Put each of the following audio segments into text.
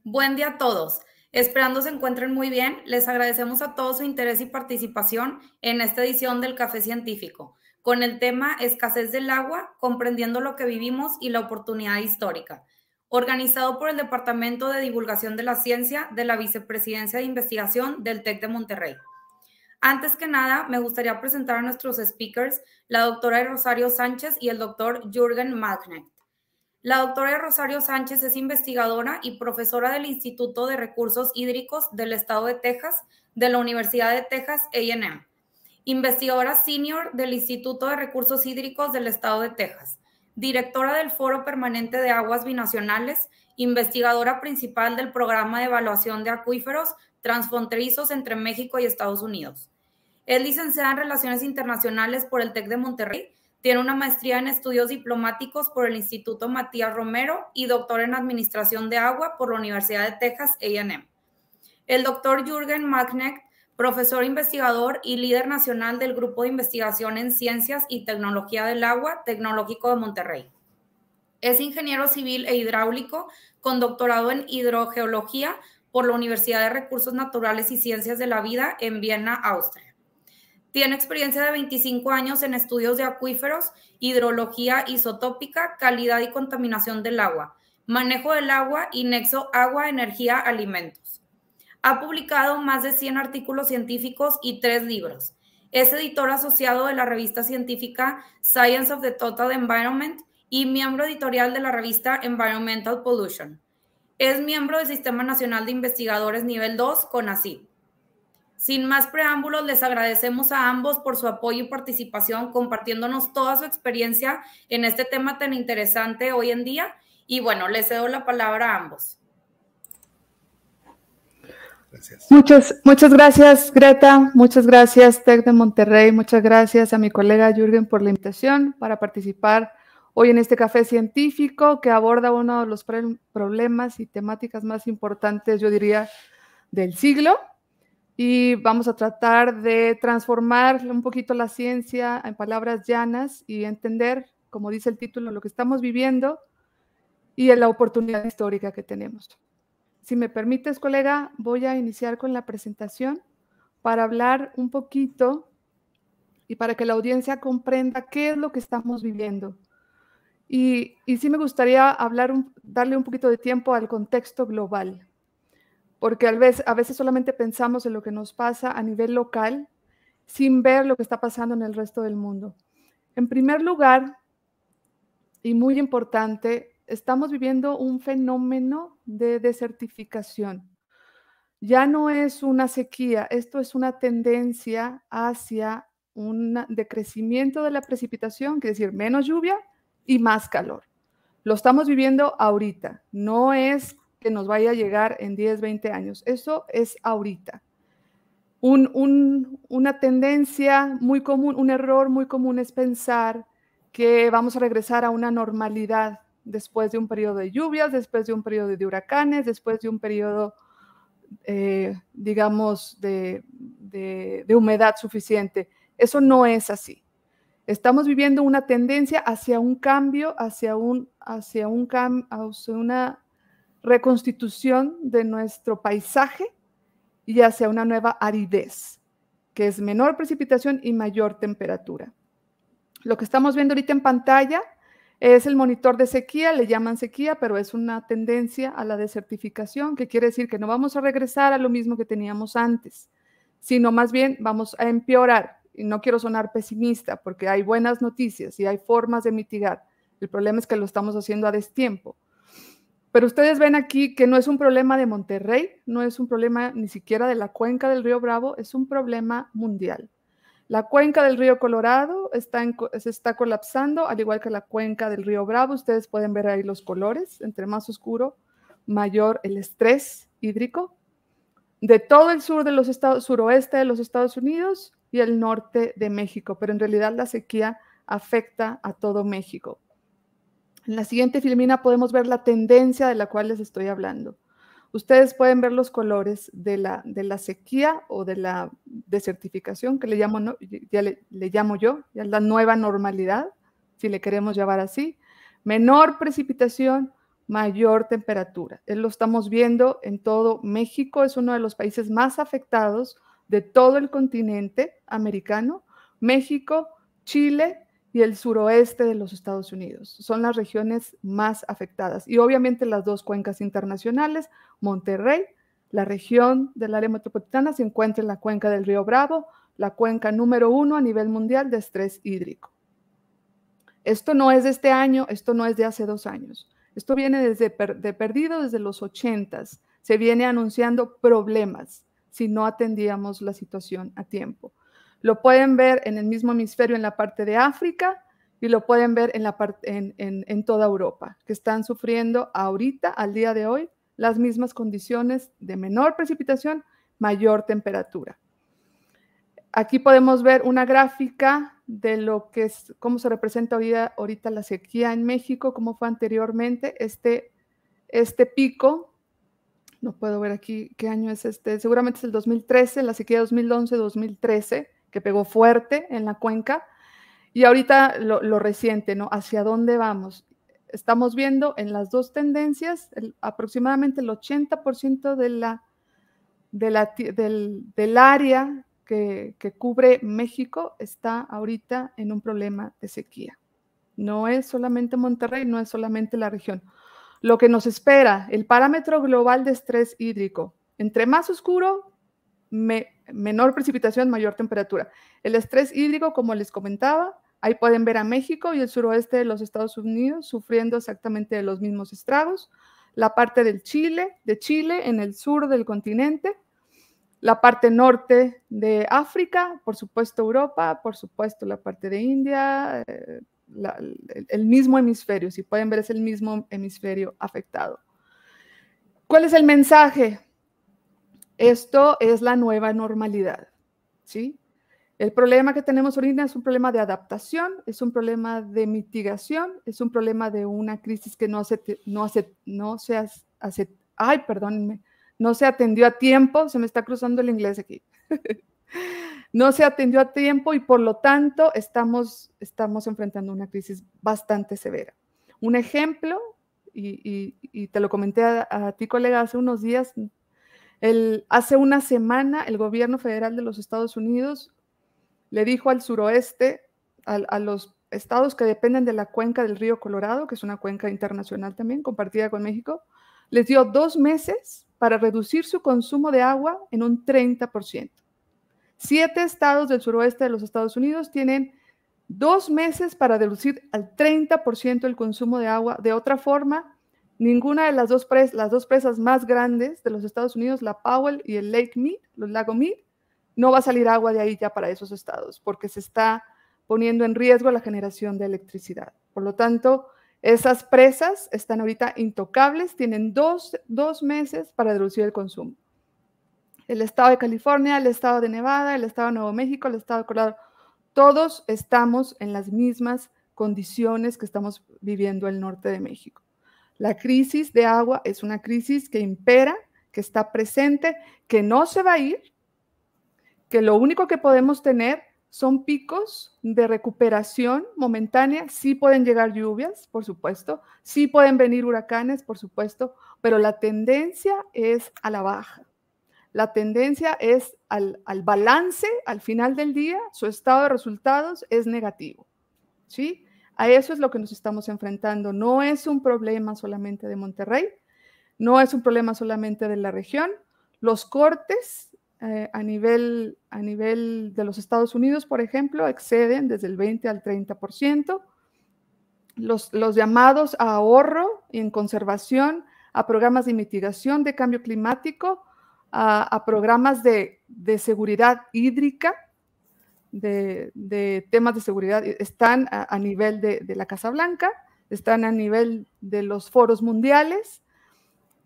Buen día a todos. Esperando se encuentren muy bien, les agradecemos a todos su interés y participación en esta edición del Café Científico, con el tema Escasez del agua, comprendiendo lo que vivimos y la oportunidad histórica, organizado por el Departamento de Divulgación de la Ciencia de la Vicepresidencia de Investigación del TEC de Monterrey. Antes que nada, me gustaría presentar a nuestros speakers, la doctora Rosario Sánchez y el doctor Jürgen Magnecht. La doctora Rosario Sánchez es investigadora y profesora del Instituto de Recursos Hídricos del Estado de Texas de la Universidad de Texas A&M, investigadora senior del Instituto de Recursos Hídricos del Estado de Texas, directora del Foro Permanente de Aguas Binacionales, investigadora principal del Programa de Evaluación de Acuíferos Transfronterizos entre México y Estados Unidos. Es licenciada en Relaciones Internacionales por el TEC de Monterrey. Tiene una maestría en estudios diplomáticos por el Instituto Matías Romero y doctor en Administración de Agua por la Universidad de Texas A&M. El doctor Jürgen Magnecht, profesor investigador y líder nacional del Grupo de Investigación en Ciencias y Tecnología del Agua, Tecnológico de Monterrey. Es ingeniero civil e hidráulico con doctorado en hidrogeología por la Universidad de Recursos Naturales y Ciencias de la Vida en Viena, Austria. Tiene experiencia de 25 años en estudios de acuíferos, hidrología isotópica, calidad y contaminación del agua, manejo del agua y nexo agua, energía, alimentos. Ha publicado más de 100 artículos científicos y 3 libros. Es editor asociado de la revista científica Science of the Total Environment y miembro editorial de la revista Environmental Pollution. Es miembro del Sistema Nacional de Investigadores Nivel 2, CONACYT. Sin más preámbulos, les agradecemos a ambos por su apoyo y participación, compartiéndonos toda su experiencia en este tema tan interesante hoy en día. Y bueno, les cedo la palabra a ambos. Gracias. Muchas gracias, Greta. Muchas gracias, TEC de Monterrey. Muchas gracias a mi colega Jürgen por la invitación para participar hoy en este café científico que aborda uno de los problemas y temáticas más importantes, yo diría, del siglo. Y vamos a tratar de transformar un poquito la ciencia en palabras llanas y entender, como dice el título, lo que estamos viviendo y en la oportunidad histórica que tenemos. Si me permites, colega, voy a iniciar con la presentación para hablar un poquito y para que la audiencia comprenda qué es lo que estamos viviendo. Y sí me gustaría darle un poquito de tiempo al contexto global, porque a veces solamente pensamos en lo que nos pasa a nivel local sin ver lo que está pasando en el resto del mundo. En primer lugar, y muy importante, estamos viviendo un fenómeno de desertificación. Ya no es una sequía, esto es una tendencia hacia un decrecimiento de la precipitación, quiere decir menos lluvia y más calor. Lo estamos viviendo ahorita, no es que nos vaya a llegar en 10, 20 años. Eso es ahorita. Una tendencia muy común, un error muy común es pensar que vamos a regresar a una normalidad después de un periodo de lluvias, después de un periodo de huracanes, después de un periodo, digamos, de humedad suficiente. Eso no es así. Estamos viviendo una tendencia hacia un cambio, hacia una reconstitución de nuestro paisaje y hacia una nueva aridez, que es menor precipitación y mayor temperatura. Lo que estamos viendo ahorita en pantalla es el monitor de sequía, le llaman sequía, pero es una tendencia a la desertificación, que quiere decir que no vamos a regresar a lo mismo que teníamos antes, sino más bien vamos a empeorar. Y no quiero sonar pesimista, porque hay buenas noticias y hay formas de mitigar. El problema es que lo estamos haciendo a destiempo. Pero ustedes ven aquí que no es un problema de Monterrey, no es un problema ni siquiera de la cuenca del río Bravo, es un problema mundial. La cuenca del río Colorado se está colapsando, al igual que la cuenca del río Bravo. Ustedes pueden ver ahí los colores, entre más oscuro, mayor el estrés hídrico. De todo el suroeste de los Estados Unidos y el norte de México, pero en realidad la sequía afecta a todo México. En la siguiente filmina podemos ver la tendencia de la cual les estoy hablando. Ustedes pueden ver los colores de la sequía o de la desertificación, que le llamo yo, ya la nueva normalidad, si le queremos llamar así. Menor precipitación, mayor temperatura. Lo estamos viendo en todo México, es uno de los países más afectados de todo el continente americano. México, Chile y el suroeste de los Estados Unidos son las regiones más afectadas. Y obviamente las dos cuencas internacionales, Monterrey, la región del área metropolitana, se encuentra en la cuenca del río Bravo, la cuenca número 1 a nivel mundial de estrés hídrico. Esto no es de este año, esto no es de hace 2 años. Esto viene desde los 80s. Se viene anunciando problemas si no atendíamos la situación a tiempo. Lo pueden ver en el mismo hemisferio en la parte de África y lo pueden ver en toda Europa, que están sufriendo ahorita, al día de hoy, las mismas condiciones de menor precipitación, mayor temperatura. Aquí podemos ver una gráfica de lo que es, cómo se representa ahorita la sequía en México, cómo fue anteriormente. Este pico, no puedo ver aquí qué año es seguramente es el 2013, la sequía 2011-2013, que pegó fuerte en la cuenca. Y ahorita lo reciente, ¿no? ¿Hacia dónde vamos? Estamos viendo en las dos tendencias, aproximadamente el 80% del área que cubre México está ahorita en un problema de sequía. No es solamente Monterrey, no es solamente la región. Lo que nos espera, el parámetro global de estrés hídrico, entre más oscuro, menor precipitación, mayor temperatura. El estrés hídrico, como les comentaba, ahí pueden ver a México y el suroeste de los Estados Unidos sufriendo exactamente de los mismos estragos. La parte de Chile en el sur del continente, la parte norte de África, por supuesto Europa, por supuesto la parte de India, el mismo hemisferio, si pueden ver es el mismo hemisferio afectado. ¿Cuál es el mensaje? Esto es la nueva normalidad, ¿sí? El problema que tenemos ahorita es un problema de adaptación, es un problema de mitigación, es un problema de una crisis que no se atendió a tiempo, se me está cruzando el inglés aquí. No se atendió a tiempo y por lo tanto estamos enfrentando una crisis bastante severa. Un ejemplo, y te lo comenté a ti, colega, hace unos días, hace una semana el gobierno federal de los Estados Unidos le dijo al suroeste, a los estados que dependen de la cuenca del río Colorado, que es una cuenca internacional también, compartida con México, les dio 2 meses para reducir su consumo de agua en un 30%. 7 estados del suroeste de los Estados Unidos tienen 2 meses para reducir al 30% el consumo de agua. De otra forma, ninguna de las dos presas más grandes de los Estados Unidos, la Powell y el lago Mead, no va a salir agua de ahí ya para esos estados, porque se está poniendo en riesgo la generación de electricidad. Por lo tanto, esas presas están ahorita intocables, tienen 2 meses para reducir el consumo. El estado de California, el estado de Nevada, el estado de Nuevo México, el estado de Colorado, todos estamos en las mismas condiciones que estamos viviendo el norte de México. La crisis de agua es una crisis que impera, que está presente, que no se va a ir, que lo único que podemos tener son picos de recuperación momentánea. Sí pueden llegar lluvias, por supuesto, sí pueden venir huracanes, por supuesto, pero la tendencia es a la baja. La tendencia es al balance, al final del día, su estado de resultados es negativo, ¿sí? A eso es lo que nos estamos enfrentando. No es un problema solamente de Monterrey, no es un problema solamente de la región. Los cortes a nivel de los Estados Unidos, por ejemplo, exceden desde el 20 al 30%. Los llamados a ahorro y en conservación, a programas de mitigación de cambio climático, a programas de seguridad hídrica, de temas de seguridad, están a nivel de la Casa Blanca, están a nivel de los foros mundiales,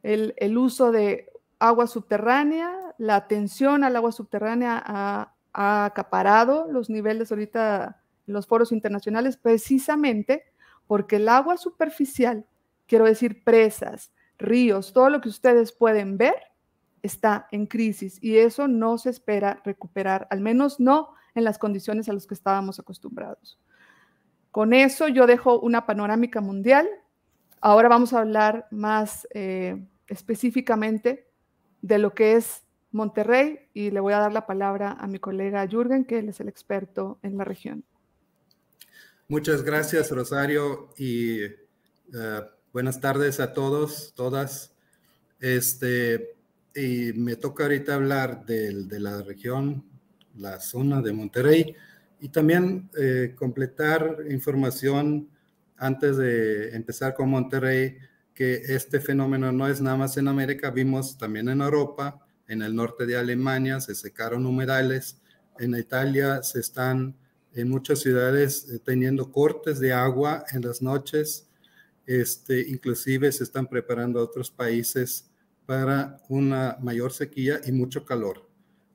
el uso de agua subterránea, la atención al agua subterránea ha acaparado los niveles ahorita en los foros internacionales, precisamente porque el agua superficial, quiero decir presas, ríos, todo lo que ustedes pueden ver, está en crisis y eso no se espera recuperar, al menos no en las condiciones a las que estábamos acostumbrados. Con eso yo dejo una panorámica mundial. Ahora vamos a hablar más específicamente de lo que es Monterrey y le voy a dar la palabra a mi colega Jürgen, que él es el experto en la región. Muchas gracias, Rosario, y buenas tardes a todos, todas. Y me toca ahorita hablar de la región, la zona de Monterrey, y también completar información antes de empezar con Monterrey, que este fenómeno no es nada más en América, vimos también en Europa, en el norte de Alemania se secaron humedales, en Italia se están en muchas ciudades teniendo cortes de agua en las noches, inclusive se están preparando otros países para una mayor sequía y mucho calor.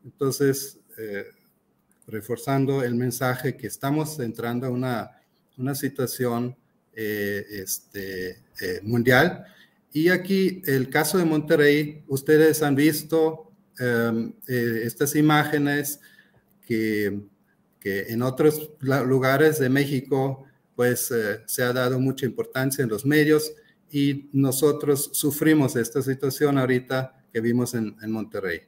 Entonces, reforzando el mensaje que estamos entrando a una situación mundial. Y aquí el caso de Monterrey, ustedes han visto estas imágenes que en otros lugares de México pues se ha dado mucha importancia en los medios y nosotros sufrimos esta situación ahorita que vimos en Monterrey.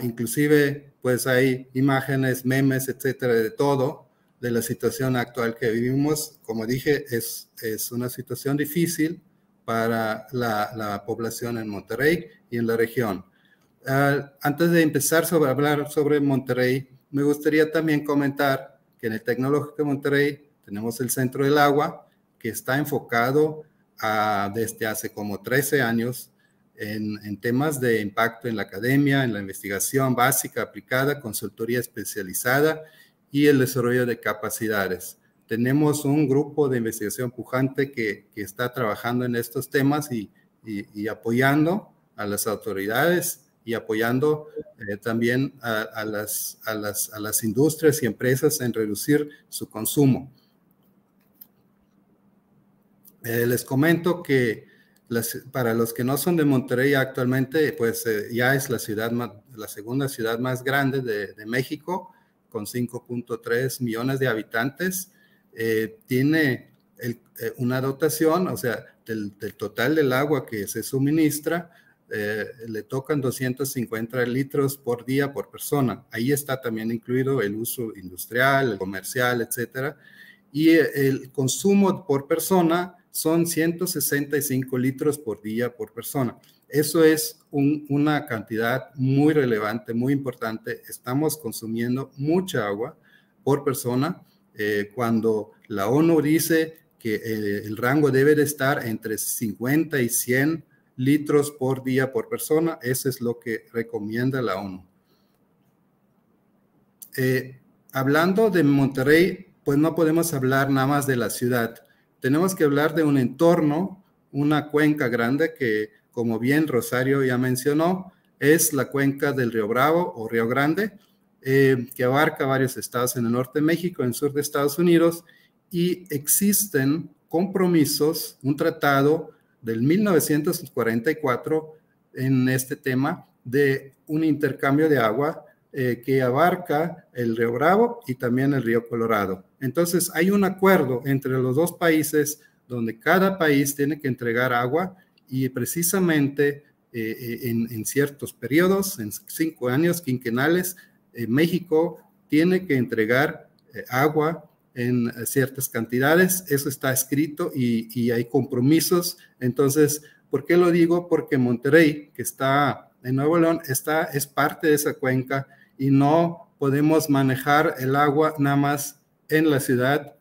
Inclusive pues hay imágenes, memes, etcétera, de todo, de la situación actual que vivimos. Como dije, es una situación difícil para la población en Monterrey y en la región. Antes de empezar a hablar sobre Monterrey, me gustaría también comentar que en el Tecnológico de Monterrey tenemos el Centro del Agua, que está enfocado desde hace como 13 años en temas de impacto en la academia, en la investigación básica aplicada, consultoría especializada y el desarrollo de capacidades. Tenemos un grupo de investigación pujante que está trabajando en estos temas y apoyando a las autoridades y apoyando también a las industrias y empresas en reducir su consumo. Les comento que para los que no son de Monterrey actualmente, pues ya es la segunda ciudad más grande de México, con 5.3 millones de habitantes. Tiene una dotación, o sea, del total del agua que se suministra, le tocan 250 litros por día por persona. Ahí está también incluido el uso industrial, el comercial, etcétera. Y el consumo por persona son 165 litros por día por persona. Eso es una cantidad muy relevante, muy importante. Estamos consumiendo mucha agua por persona. Cuando la ONU dice que el rango debe de estar entre 50 y 100 litros por día por persona, eso es lo que recomienda la ONU. Hablando de Monterrey, pues no podemos hablar nada más de la ciudad. Tenemos que hablar de un entorno, una cuenca grande que, como bien Rosario ya mencionó, es la cuenca del Río Bravo o Río Grande, que abarca varios estados en el norte de México, en el sur de Estados Unidos, y existen compromisos, un tratado del 1944 en este tema de un intercambio de agua que abarca el Río Bravo y también el Río Colorado. Entonces hay un acuerdo entre los dos países donde cada país tiene que entregar agua y precisamente en ciertos periodos, en 5 años quinquenales, México tiene que entregar agua en ciertas cantidades. Eso está escrito y hay compromisos. Entonces, ¿por qué lo digo? Porque Monterrey, que está en Nuevo León, es parte de esa cuenca y no podemos manejar el agua nada más en la ciudad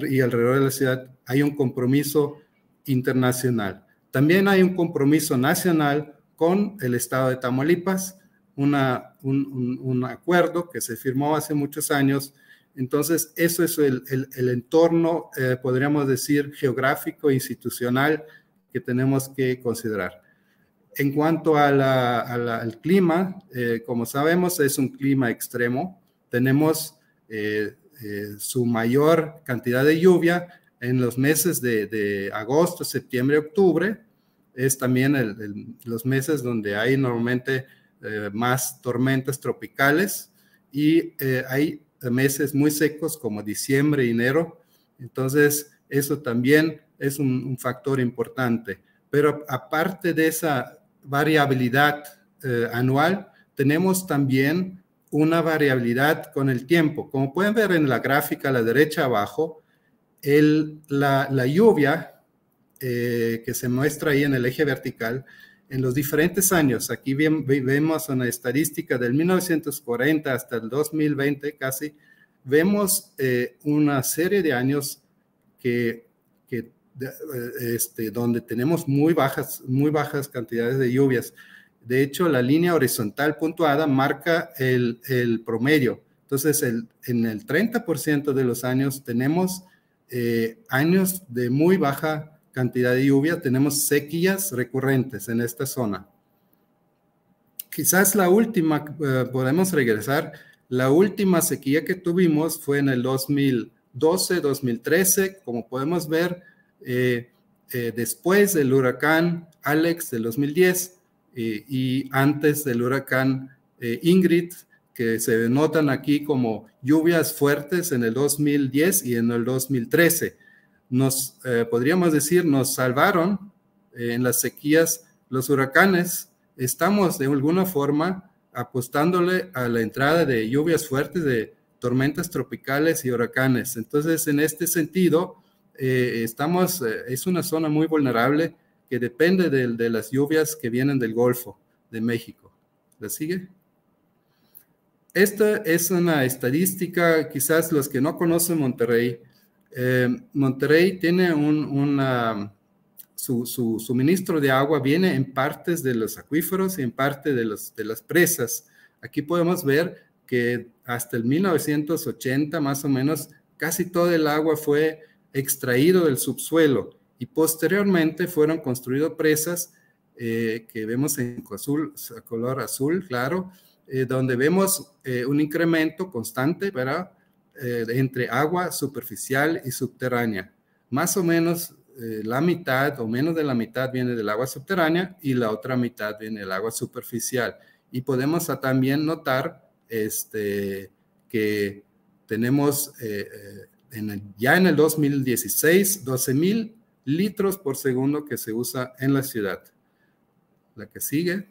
y alrededor de la ciudad. Hay un compromiso internacional. También hay un compromiso nacional con el estado de Tamaulipas, un acuerdo que se firmó hace muchos años. Entonces, eso es el entorno, podríamos decir, geográfico e institucional que tenemos que considerar. En cuanto al clima, como sabemos, es un clima extremo. Tenemos su mayor cantidad de lluvia en los meses de agosto, septiembre, octubre. Es también los meses donde hay normalmente más tormentas tropicales y hay meses muy secos como diciembre y enero. Entonces, eso también es un factor importante. Pero aparte de esa variabilidad anual, tenemos también una variabilidad con el tiempo. Como pueden ver en la gráfica a la derecha abajo, la lluvia que se muestra ahí en el eje vertical, en los diferentes años, aquí vemos una estadística del 1940 hasta el 2020 casi, vemos una serie de años donde tenemos muy bajas cantidades de lluvias. De hecho, la línea horizontal puntuada marca el promedio. Entonces, en el 30% de los años tenemos años de muy baja cantidad de lluvia, tenemos sequías recurrentes en esta zona. Quizás la última, podemos regresar, la última sequía que tuvimos fue en el 2012-2013, como podemos ver, después del huracán Alex del 2010 y antes del huracán Ingrid, que se notan aquí como lluvias fuertes en el 2010 y en el 2013. Podríamos decir, nos salvaron en las sequías los huracanes. Estamos de alguna forma apostándole a la entrada de lluvias fuertes, de tormentas tropicales y huracanes. Entonces, en este sentido, es una zona muy vulnerable que depende de las lluvias que vienen del Golfo de México. ¿La sigue? Esta es una estadística, quizás los que no conocen Monterrey, Monterrey tiene su suministro de agua viene en partes de los acuíferos y en parte de las presas. Aquí podemos ver que hasta el 1980 más o menos casi todo el agua fue extraído del subsuelo y posteriormente fueron construidas presas que vemos en color azul claro, donde vemos un incremento constante, ¿verdad? Entre agua superficial y subterránea. Más o menos la mitad o menos de la mitad viene del agua subterránea y la otra mitad viene del agua superficial. Y podemos también notar que tenemos ya en el 2016 12,000 litros por segundo que se usa en la ciudad. La que sigue.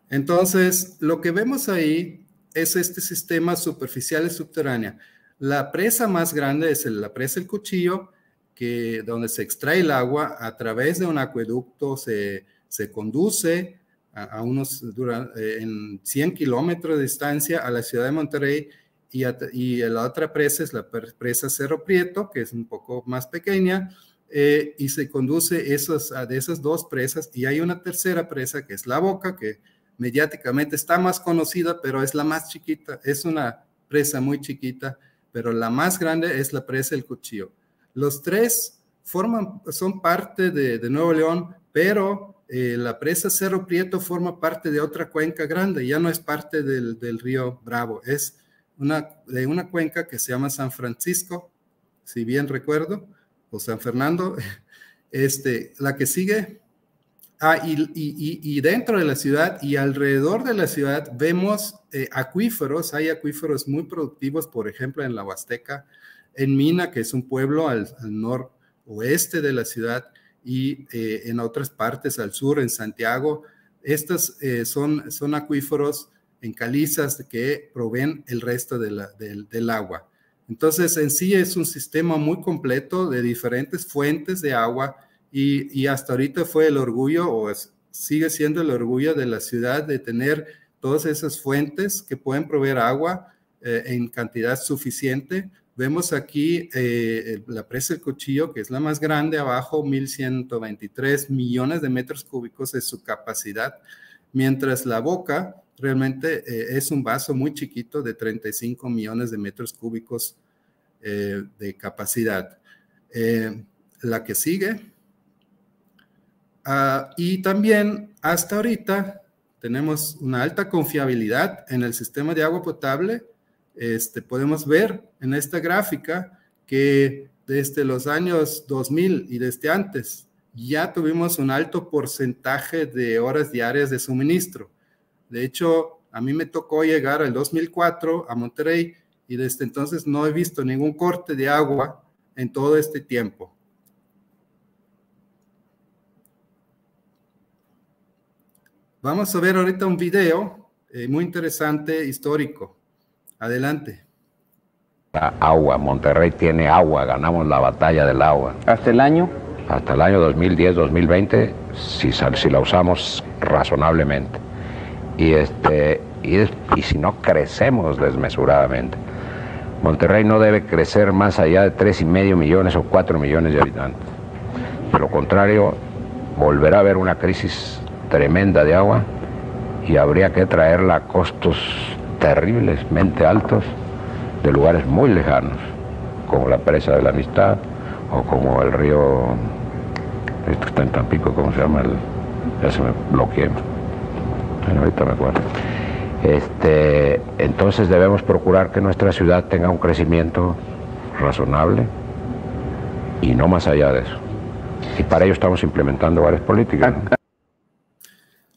Entonces, lo que vemos ahí es este sistema superficial y subterránea. La presa más grande es la presa El Cuchillo, donde se extrae el agua a través de un acueducto, se conduce en 100 kilómetros de distancia a la ciudad de Monterrey y la otra presa es la presa Cerro Prieto, que es un poco más pequeña, y se conduce de esas dos presas y hay una tercera presa que es La Boca, que mediáticamente está más conocida, pero es la más chiquita, es una presa muy chiquita, pero la más grande es la presa El Cuchillo. Los tres son parte de Nuevo León, pero la presa Cerro Prieto forma parte de otra cuenca grande, ya no es parte del río Bravo, es de una cuenca que se llama San Francisco, si bien recuerdo, o San Fernando. La que sigue. Y dentro de la ciudad y alrededor de la ciudad vemos acuíferos, hay acuíferos muy productivos, por ejemplo, en la Huasteca, en Mina, que es un pueblo al noroeste de la ciudad, y en otras partes al sur, en Santiago. Estos son acuíferos en calizas que proveen el resto del agua. Entonces, en sí es un sistema muy completo de diferentes fuentes de agua. Y hasta ahorita fue el orgullo, sigue siendo el orgullo de la ciudad de tener todas esas fuentes que pueden proveer agua en cantidad suficiente. Vemos aquí la presa El Cuchillo, que es la más grande abajo, 1,123 millones de metros cúbicos es su capacidad, mientras La Boca realmente es un vaso muy chiquito de 35 millones de metros cúbicos de capacidad. La que sigue. Y también hasta ahorita tenemos una alta confiabilidad en el sistema de agua potable. Podemos ver en esta gráfica que desde los años 2000 y desde antes ya tuvimos un alto porcentaje de horas diarias de suministro. De hecho, a mí me tocó llegar al 2004 a Monterrey y desde entonces no he visto ningún corte de agua en todo este tiempo. Vamos a ver ahorita un video muy interesante, histórico. Adelante. Agua, Monterrey tiene agua, ganamos la batalla del agua. ¿Hasta el año? Hasta el año 2010-2020, si la usamos razonablemente. Y si no crecemos desmesuradamente. Monterrey no debe crecer más allá de 3,5 millones o 4 millones de habitantes. De lo contrario, volverá a haber una crisis tremenda de agua y habría que traerla a costos terriblemente altos de lugares muy lejanos, como la Presa de la Amistad o como el río, esto que está en Tampico, ¿cómo se llama? Ya se me bloqueé, bueno, ahorita me acuerdo. Entonces debemos procurar que nuestra ciudad tenga un crecimiento razonable y no más allá de eso. Y para ello estamos implementando varias políticas, ¿no?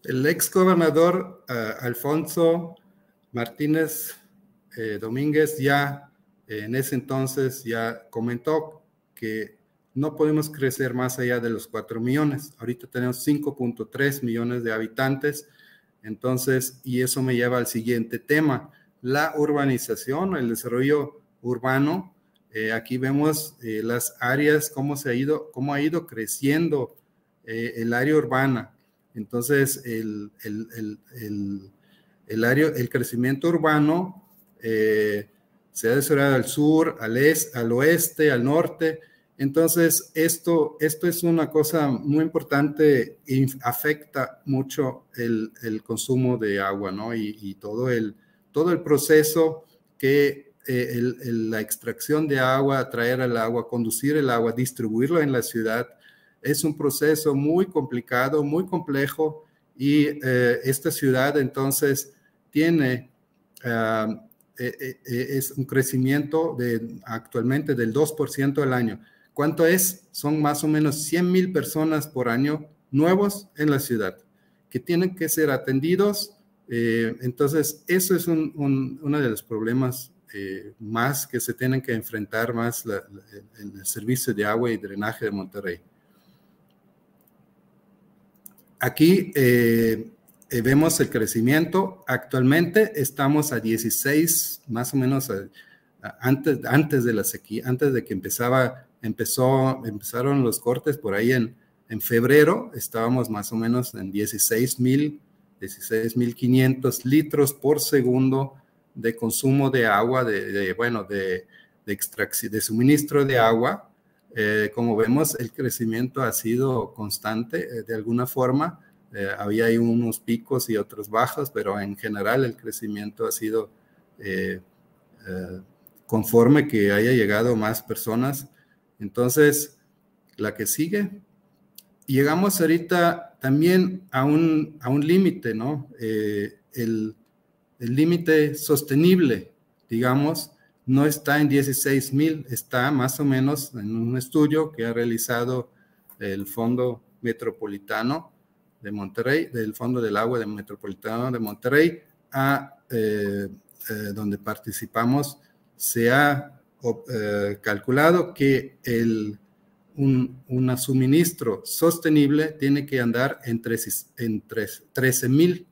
El ex gobernador Alfonso Martínez Domínguez ya en ese entonces ya comentó que no podemos crecer más allá de los 4 millones. Ahorita tenemos 5.3 millones de habitantes. Entonces, y eso me lleva al siguiente tema, la urbanización, el desarrollo urbano. Aquí vemos las áreas, cómo ha ido creciendo el área urbana. Entonces, el crecimiento urbano se ha desarrollado al sur, al oeste, al norte. Entonces, esto es una cosa muy importante y afecta mucho el consumo de agua, ¿no? Y todo el proceso que la extracción de agua, traer el agua, conducir el agua, distribuirlo en la ciudad, es un proceso muy complicado, muy complejo, y esta ciudad entonces tiene es un crecimiento actualmente del 2% al año. ¿Cuánto es? Son más o menos 100,000 personas por año nuevos en la ciudad que tienen que ser atendidos. Entonces, eso es uno de los problemas más que se tienen que enfrentar más el servicio de agua y drenaje de Monterrey. Aquí vemos el crecimiento. Actualmente estamos a 16, más o menos antes de la sequía, antes de que empezaron los cortes por ahí en febrero. Estábamos más o menos en 16,500 litros por segundo de consumo de agua, de extracción, de suministro de agua. Como vemos, el crecimiento ha sido constante de alguna forma. Había ahí unos picos y otros bajos, pero en general el crecimiento ha sido conforme que haya llegado más personas. Entonces, la que sigue, llegamos ahorita también a un límite, ¿no? El límite sostenible, digamos, no está en 16,000, está más o menos en un estudio que ha realizado el Fondo Metropolitano de Monterrey, del Fondo del Agua Metropolitano de Monterrey, donde participamos. Se ha calculado que un suministro sostenible tiene que andar en 13,000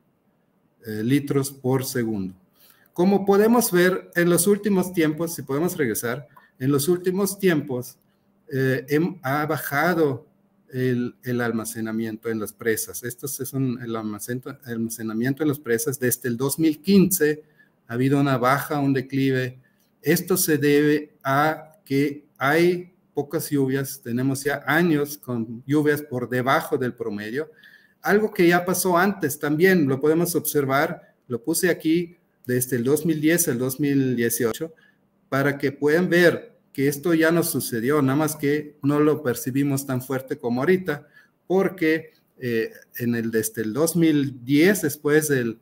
litros por segundo. Como podemos ver en los últimos tiempos, si podemos regresar, en los últimos tiempos ha bajado el almacenamiento en las presas. Esto es el almacenamiento en las presas. Desde el 2015 ha habido una baja, un declive. Esto se debe a que hay pocas lluvias. Tenemos ya años con lluvias por debajo del promedio. Algo que ya pasó antes también, lo podemos observar, lo puse aquí desde el 2010 al 2018, para que puedan ver que esto ya nos sucedió, nada más que no lo percibimos tan fuerte como ahorita, porque desde el 2010, después del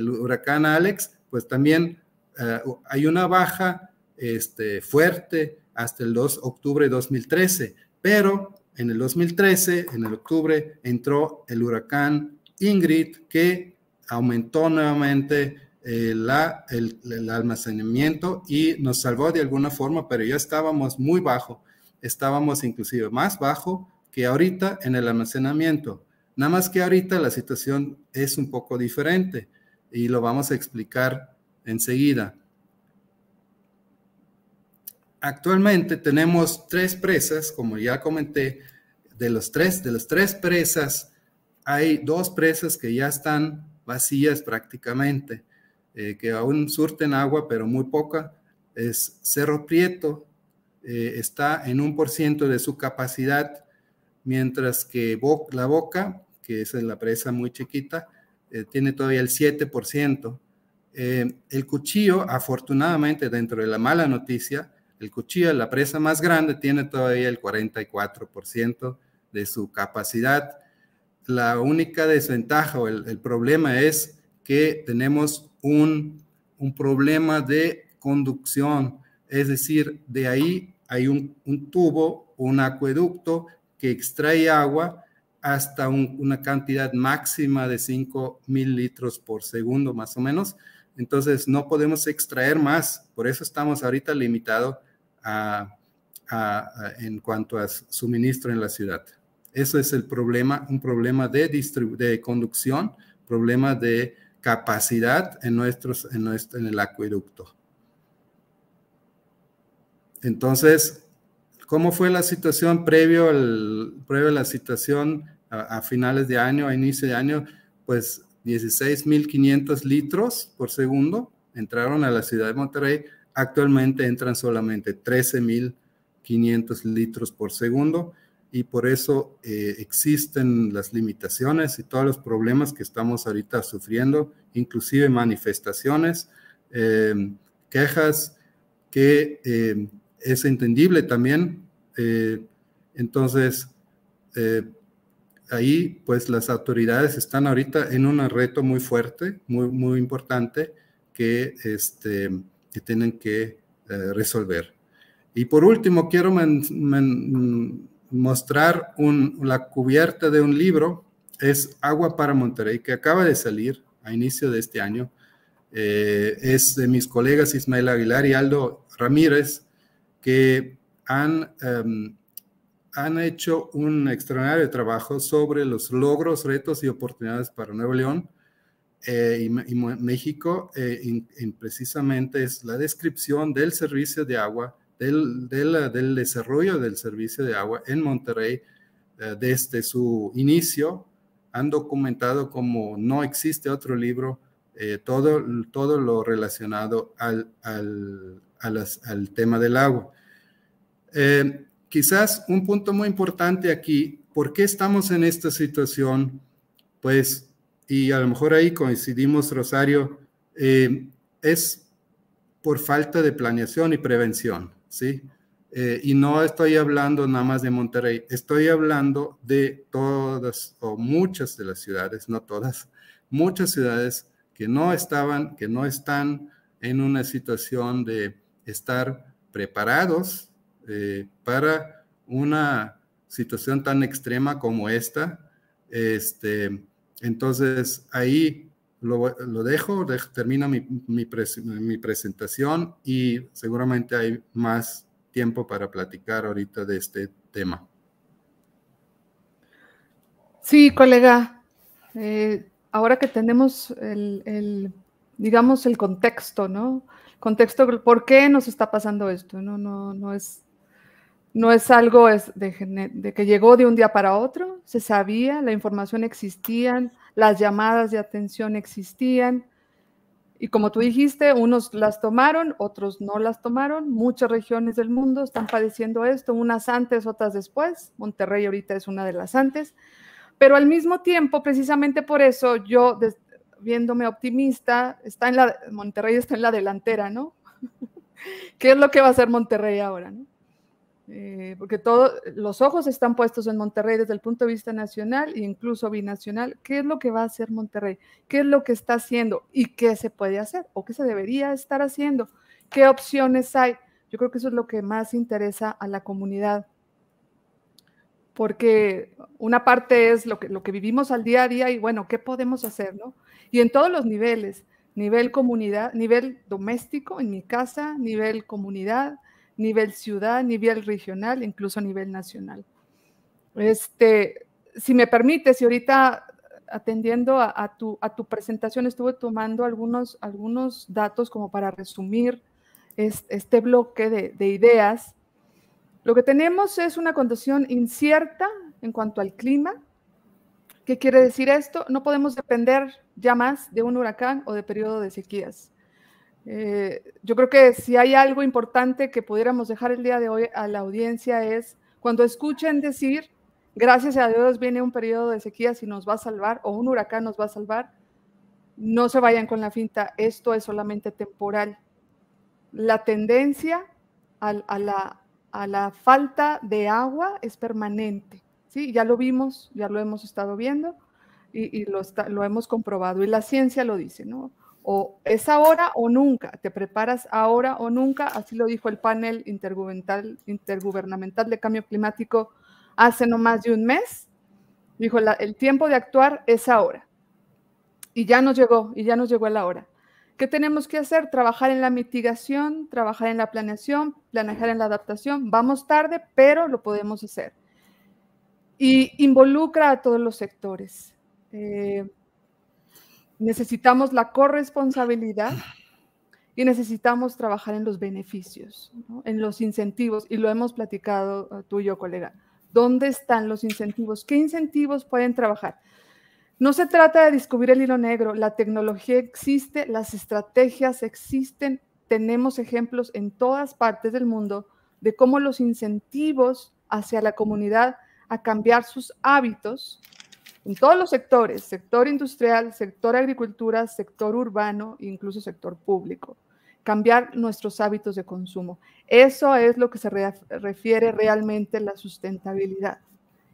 huracán Alex, pues también hay una baja fuerte hasta el 2 de octubre de 2013, pero en el 2013, en el octubre, entró el huracán Ingrid, que aumentó nuevamente el almacenamiento y nos salvó de alguna forma, pero ya estábamos muy bajo. estábamos inclusive más bajo que ahorita en el almacenamiento. Nada más que ahorita la situación es un poco diferente y lo vamos a explicar enseguida. Actualmente tenemos 3 presas, como ya comenté. De las tres presas, hay 2 presas que ya están vacías prácticamente, que aún surten agua, pero muy poca. Es Cerro Prieto, está en 1% de su capacidad, mientras que La Boca, que es la presa muy chiquita, tiene todavía el 7%. El Cuchillo, afortunadamente, dentro de la mala noticia, el Cuchillo, la presa más grande, tiene todavía el 44% de su capacidad. La única desventaja o el problema es que tenemos un problema de conducción, es decir, de ahí hay un tubo, un acueducto que extrae agua hasta una cantidad máxima de 5,000 litros por segundo, más o menos. Entonces no podemos extraer más, por eso estamos ahorita limitados en cuanto a suministro en la ciudad. Eso es el problema, un problema de conducción, problema de capacidad en el acueducto. Entonces, ¿cómo fue la situación previo a la situación a finales de año, a inicio de año? Pues 16,500 litros por segundo entraron a la ciudad de Monterrey. Actualmente entran solamente 13,500 litros por segundo y por eso existen las limitaciones y todos los problemas que estamos ahorita sufriendo, inclusive manifestaciones, quejas, que es entendible también. Entonces, ahí pues las autoridades están ahorita en un reto muy fuerte, muy importante, que tienen que resolver. Y por último, quiero mostrar la cubierta de un libro, es Agua para Monterrey, que acaba de salir a inicio de este año. Es de mis colegas Ismael Aguilar y Aldo Ramírez, que han hecho un extraordinario trabajo sobre los logros, retos y oportunidades para Nuevo León y México. Precisamente es la descripción del servicio de agua, del desarrollo del servicio de agua en Monterrey desde su inicio. Han documentado como no existe otro libro todo lo relacionado al tema del agua. Quizás un punto muy importante aquí, ¿por qué estamos en esta situación? Pues, y a lo mejor ahí coincidimos, Rosario, es por falta de planeación y prevención, ¿sí? Y no estoy hablando nada más de Monterrey, estoy hablando de todas o muchas de las ciudades, no todas, muchas ciudades que no están en una situación de estar preparados para una situación tan extrema como esta. Entonces, ahí lo dejo, termino mi presentación y seguramente hay más tiempo para platicar ahorita de este tema. Sí, colega. Ahora que tenemos digamos, el contexto, ¿no? Contexto, ¿por qué nos está pasando esto? No es algo de que llegó de un día para otro, se sabía, la información existía, las llamadas de atención existían, y como tú dijiste, unos las tomaron, otros no las tomaron. Muchas regiones del mundo están padeciendo esto, unas antes, otras después. Monterrey ahorita es una de las antes, pero al mismo tiempo, precisamente por eso, yo, viéndome optimista, Monterrey está en la delantera, ¿no? ¿Qué es lo que va a hacer Monterrey ahora, no? Porque los ojos están puestos en Monterrey desde el punto de vista nacional e incluso binacional. ¿Qué es lo que va a hacer Monterrey? ¿Qué es lo que está haciendo? ¿Y qué se puede hacer? ¿O qué se debería estar haciendo? ¿Qué opciones hay? Yo creo que eso es lo que más interesa a la comunidad. Porque una parte es lo que vivimos al día a día y bueno, ¿qué podemos hacer, no? Y en todos los niveles, nivel comunidad, nivel doméstico en mi casa, nivel comunidad, nivel ciudad, nivel regional, incluso a nivel nacional. Si me permites, y ahorita atendiendo a tu presentación, estuve tomando algunos datos como para resumir este bloque de ideas. Lo que tenemos es una condición incierta en cuanto al clima. ¿Qué quiere decir esto? No podemos depender ya más de un huracán o de periodo de sequías. Yo creo que si hay algo importante que pudiéramos dejar el día de hoy a la audiencia es cuando escuchen decir, gracias a Dios viene un periodo de sequías y nos va a salvar, o un huracán nos va a salvar, no se vayan con la finta, esto es solamente temporal. La tendencia a la falta de agua es permanente, ¿sí? Ya lo vimos, ya lo hemos estado viendo y lo hemos comprobado, y la ciencia lo dice, ¿no? O es ahora o nunca, te preparas ahora o nunca, así lo dijo el panel intergubernamental de cambio climático hace no más de un mes, dijo el tiempo de actuar es ahora, y ya nos llegó la hora. ¿Qué tenemos que hacer? Trabajar en la mitigación, trabajar en la planeación, planear en la adaptación. Vamos tarde, pero lo podemos hacer. Y involucra a todos los sectores. Necesitamos la corresponsabilidad y necesitamos trabajar en los beneficios, ¿no? En los incentivos, y lo hemos platicado tú y yo, colega. ¿Dónde están los incentivos? ¿Qué incentivos pueden trabajar? No se trata de descubrir el hilo negro, la tecnología existe, las estrategias existen, tenemos ejemplos en todas partes del mundo de cómo los incentivos hacia la comunidad a cambiar sus hábitos en todos los sectores, sector industrial, sector agricultura, sector urbano e incluso sector público, cambiar nuestros hábitos de consumo. Eso es lo que se refiere realmente a la sustentabilidad,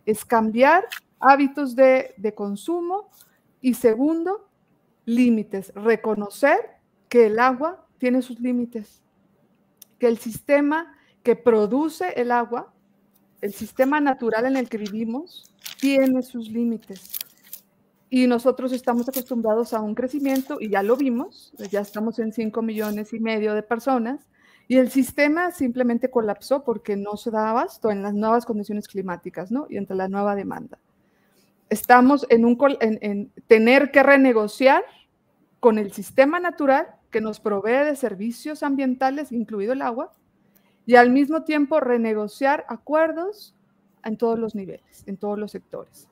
es cambiar hábitos de consumo y segundo, límites, reconocer que el agua tiene sus límites, que el sistema que produce el agua, el sistema natural en el que vivimos, tiene sus límites. Y nosotros estamos acostumbrados a un crecimiento, y ya lo vimos, ya estamos en 5,5 millones de personas, y el sistema simplemente colapsó porque no se da abasto en las nuevas condiciones climáticas, ¿no? Y entre la nueva demanda. Estamos en tener que renegociar con el sistema natural que nos provee de servicios ambientales, incluido el agua, y al mismo tiempo renegociar acuerdos en todos los niveles, en todos los sectores.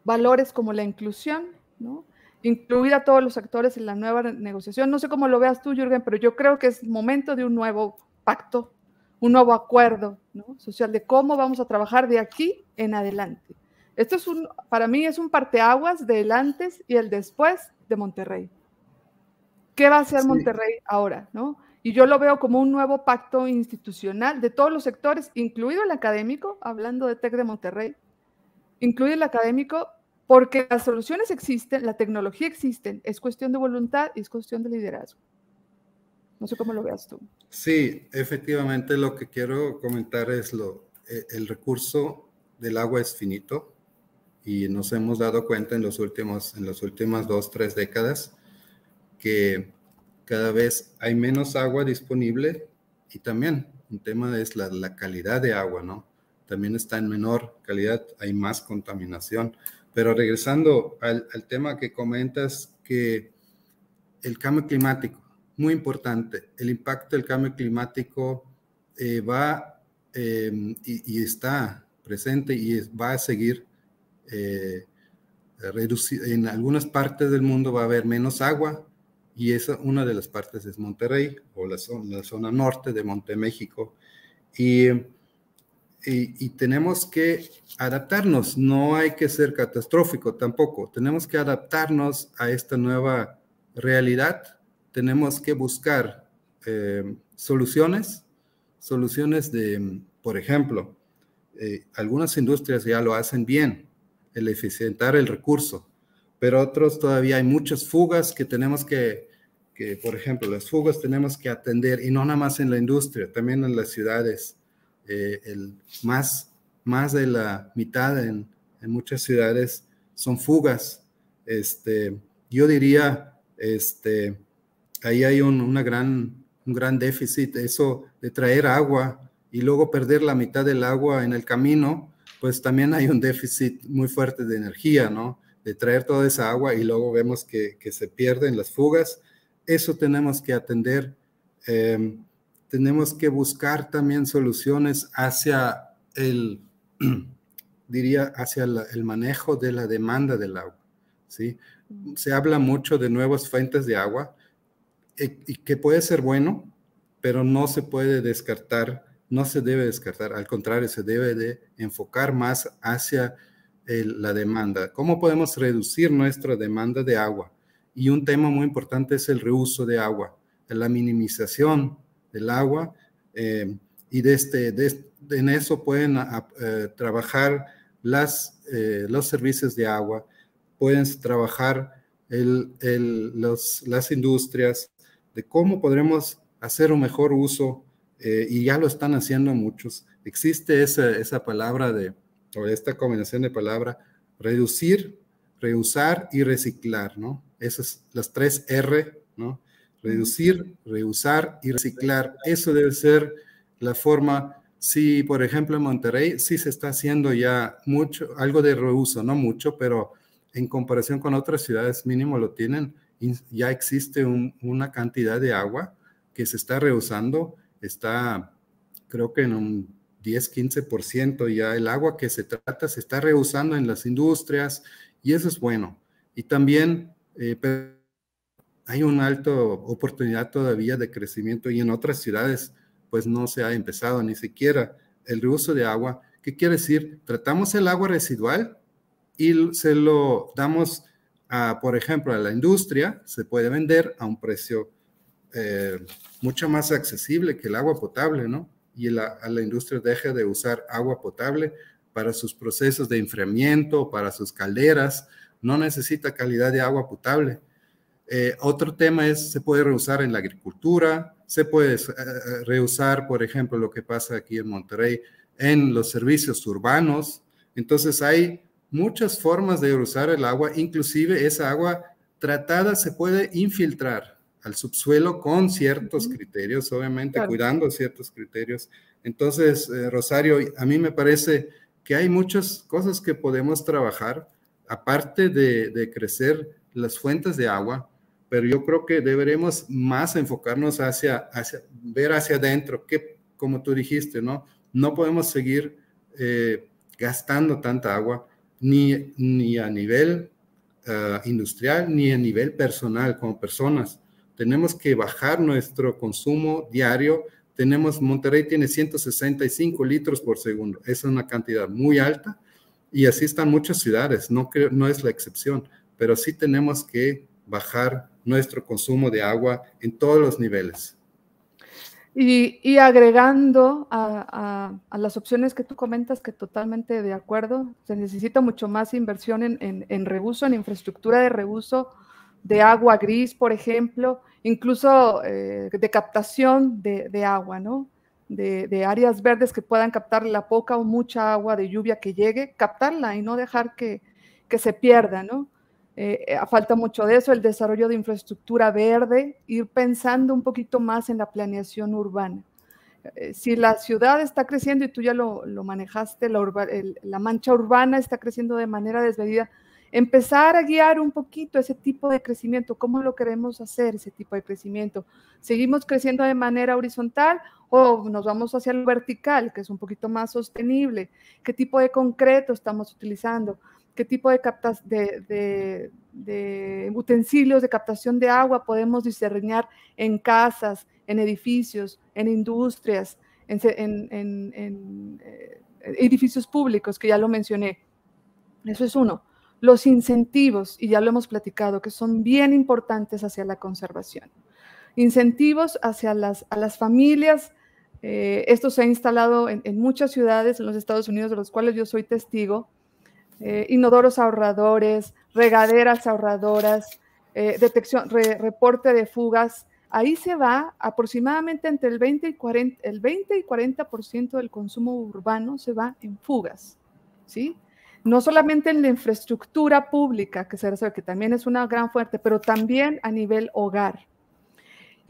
Valores como la inclusión, ¿no? Incluir a todos los actores en la nueva negociación. No sé cómo lo veas tú, Jürgen, pero yo creo que es momento de un nuevo pacto, un nuevo acuerdo, ¿no? Social, de cómo vamos a trabajar de aquí en adelante. Esto es para mí es un parteaguas del antes y el después de Monterrey. ¿Qué va a hacer Monterrey ahora, no? Y yo lo veo como un nuevo pacto institucional de todos los sectores, incluido el académico, hablando de TEC de Monterrey, incluido el académico, porque las soluciones existen, la tecnología existe, es cuestión de voluntad y es cuestión de liderazgo. No sé cómo lo veas tú. Sí, efectivamente lo que quiero comentar es el recurso del agua es finito y nos hemos dado cuenta en las últimas 2-3 décadas que cada vez hay menos agua disponible y también un tema es la calidad de agua, ¿no? También está en menor calidad, hay más contaminación. Pero regresando al tema que comentas, que el cambio climático, muy importante, el impacto del cambio climático va y está presente y va a seguir reducido. En algunas partes del mundo va a haber menos agua y una de las partes es Monterrey o la zona norte de Monteméxico. Y tenemos que adaptarnos, no hay que ser catastrófico tampoco, tenemos que adaptarnos a esta nueva realidad, tenemos que buscar soluciones de, por ejemplo, algunas industrias ya lo hacen bien, el eficientar el recurso, pero otros todavía hay muchas fugas que tenemos que por ejemplo, las fugas tenemos que atender, y no nada más en la industria, también en las ciudades. Más de la mitad en muchas ciudades son fugas. Yo diría, ahí hay una gran un gran déficit. Eso de traer agua y luego perder la mitad del agua en el camino, pues también hay un déficit muy fuerte de energía, ¿no? De traer toda esa agua y luego vemos que se pierden las fugas. Eso tenemos que atender. Tenemos que buscar también soluciones hacia diría, hacia el manejo de la demanda del agua, ¿sí? Se habla mucho de nuevas fuentes de agua, y que puede ser bueno, pero no se puede descartar, no se debe descartar, al contrario, se debe de enfocar más hacia la demanda. ¿Cómo podemos reducir nuestra demanda de agua? Y un tema muy importante es el reuso de agua, la minimización del agua, y en eso pueden trabajar los servicios de agua, pueden trabajar las industrias, de cómo podremos hacer un mejor uso, y ya lo están haciendo muchos. Existe esa palabra o esta combinación de palabras, reducir, reusar y reciclar, ¿no? Esas las 3 R, ¿no? Reducir, reusar y reciclar. Eso debe ser la forma. Sí, por ejemplo, en Monterrey sí se está haciendo ya algo de reuso, no mucho, pero en comparación con otras ciudades mínimo lo tienen. Ya existe una cantidad de agua que se está reusando, está creo que en un 10-15% ya el agua que se trata se está reusando en las industrias, y eso es bueno. Y también hay una alta oportunidad todavía de crecimiento, y en otras ciudades pues no se ha empezado ni siquiera el reuso de agua. ¿Qué quiere decir? Tratamos el agua residual y se lo damos por ejemplo, a la industria, se puede vender a un precio mucho más accesible que el agua potable, ¿no? Y a la industria deja de usar agua potable para sus procesos de enfriamiento, para sus calderas, no necesita calidad de agua potable. Otro tema se puede reusar en la agricultura, se puede reusar, por ejemplo, lo que pasa aquí en Monterrey, en los servicios urbanos. Entonces hay muchas formas de reusar el agua, inclusive esa agua tratada se puede infiltrar al subsuelo con ciertos criterios, obviamente, claro, cuidando ciertos criterios. Entonces, Rosario, a mí me parece que hay muchas cosas que podemos trabajar, aparte de crecer las fuentes de agua, pero yo creo que deberemos más enfocarnos ver hacia adentro, que como tú dijiste, ¿no? No podemos seguir gastando tanta agua, ni a nivel industrial, ni a nivel personal, como personas. Tenemos que bajar nuestro consumo diario. Monterrey tiene 165 litros por segundo. Es una cantidad muy alta, y así están muchas ciudades, no es la excepción, pero sí tenemos que bajar nuestro consumo de agua en todos los niveles. Y agregando a las opciones que tú comentas, que totalmente de acuerdo, se necesita mucho más inversión en reuso, en infraestructura de reuso de agua gris, por ejemplo, incluso de captación de agua, ¿no? De áreas verdes que puedan captar la poca o mucha agua de lluvia que llegue, captarla y no dejar que se pierda, ¿no? Falta mucho de eso, el desarrollo de infraestructura verde, ir pensando un poquito más en la planeación urbana. Si la ciudad está creciendo, y tú ya lo manejaste, la mancha urbana está creciendo de manera desmedida, empezar a guiar un poquito ese tipo de crecimiento, cómo lo queremos hacer, ese tipo de crecimiento. ¿Seguimos creciendo de manera horizontal o nos vamos hacia lo vertical, que es un poquito más sostenible? ¿Qué tipo de concreto estamos utilizando? ¿Qué tipo de utensilios de captación de agua podemos diseñar en casas, en edificios, en industrias, en edificios públicos, que ya lo mencioné? Eso es uno. Los incentivos, y ya lo hemos platicado, que son bien importantes hacia la conservación. Incentivos hacia a las familias. Esto se ha instalado en muchas ciudades en los Estados Unidos, de los cuales yo soy testigo. Inodoros ahorradores, regaderas ahorradoras, reporte de fugas. Ahí se va aproximadamente entre el 20 y 40% del consumo urbano se va en fugas, ¿sí? No solamente en la infraestructura pública, que también es una gran fuente, pero también a nivel hogar.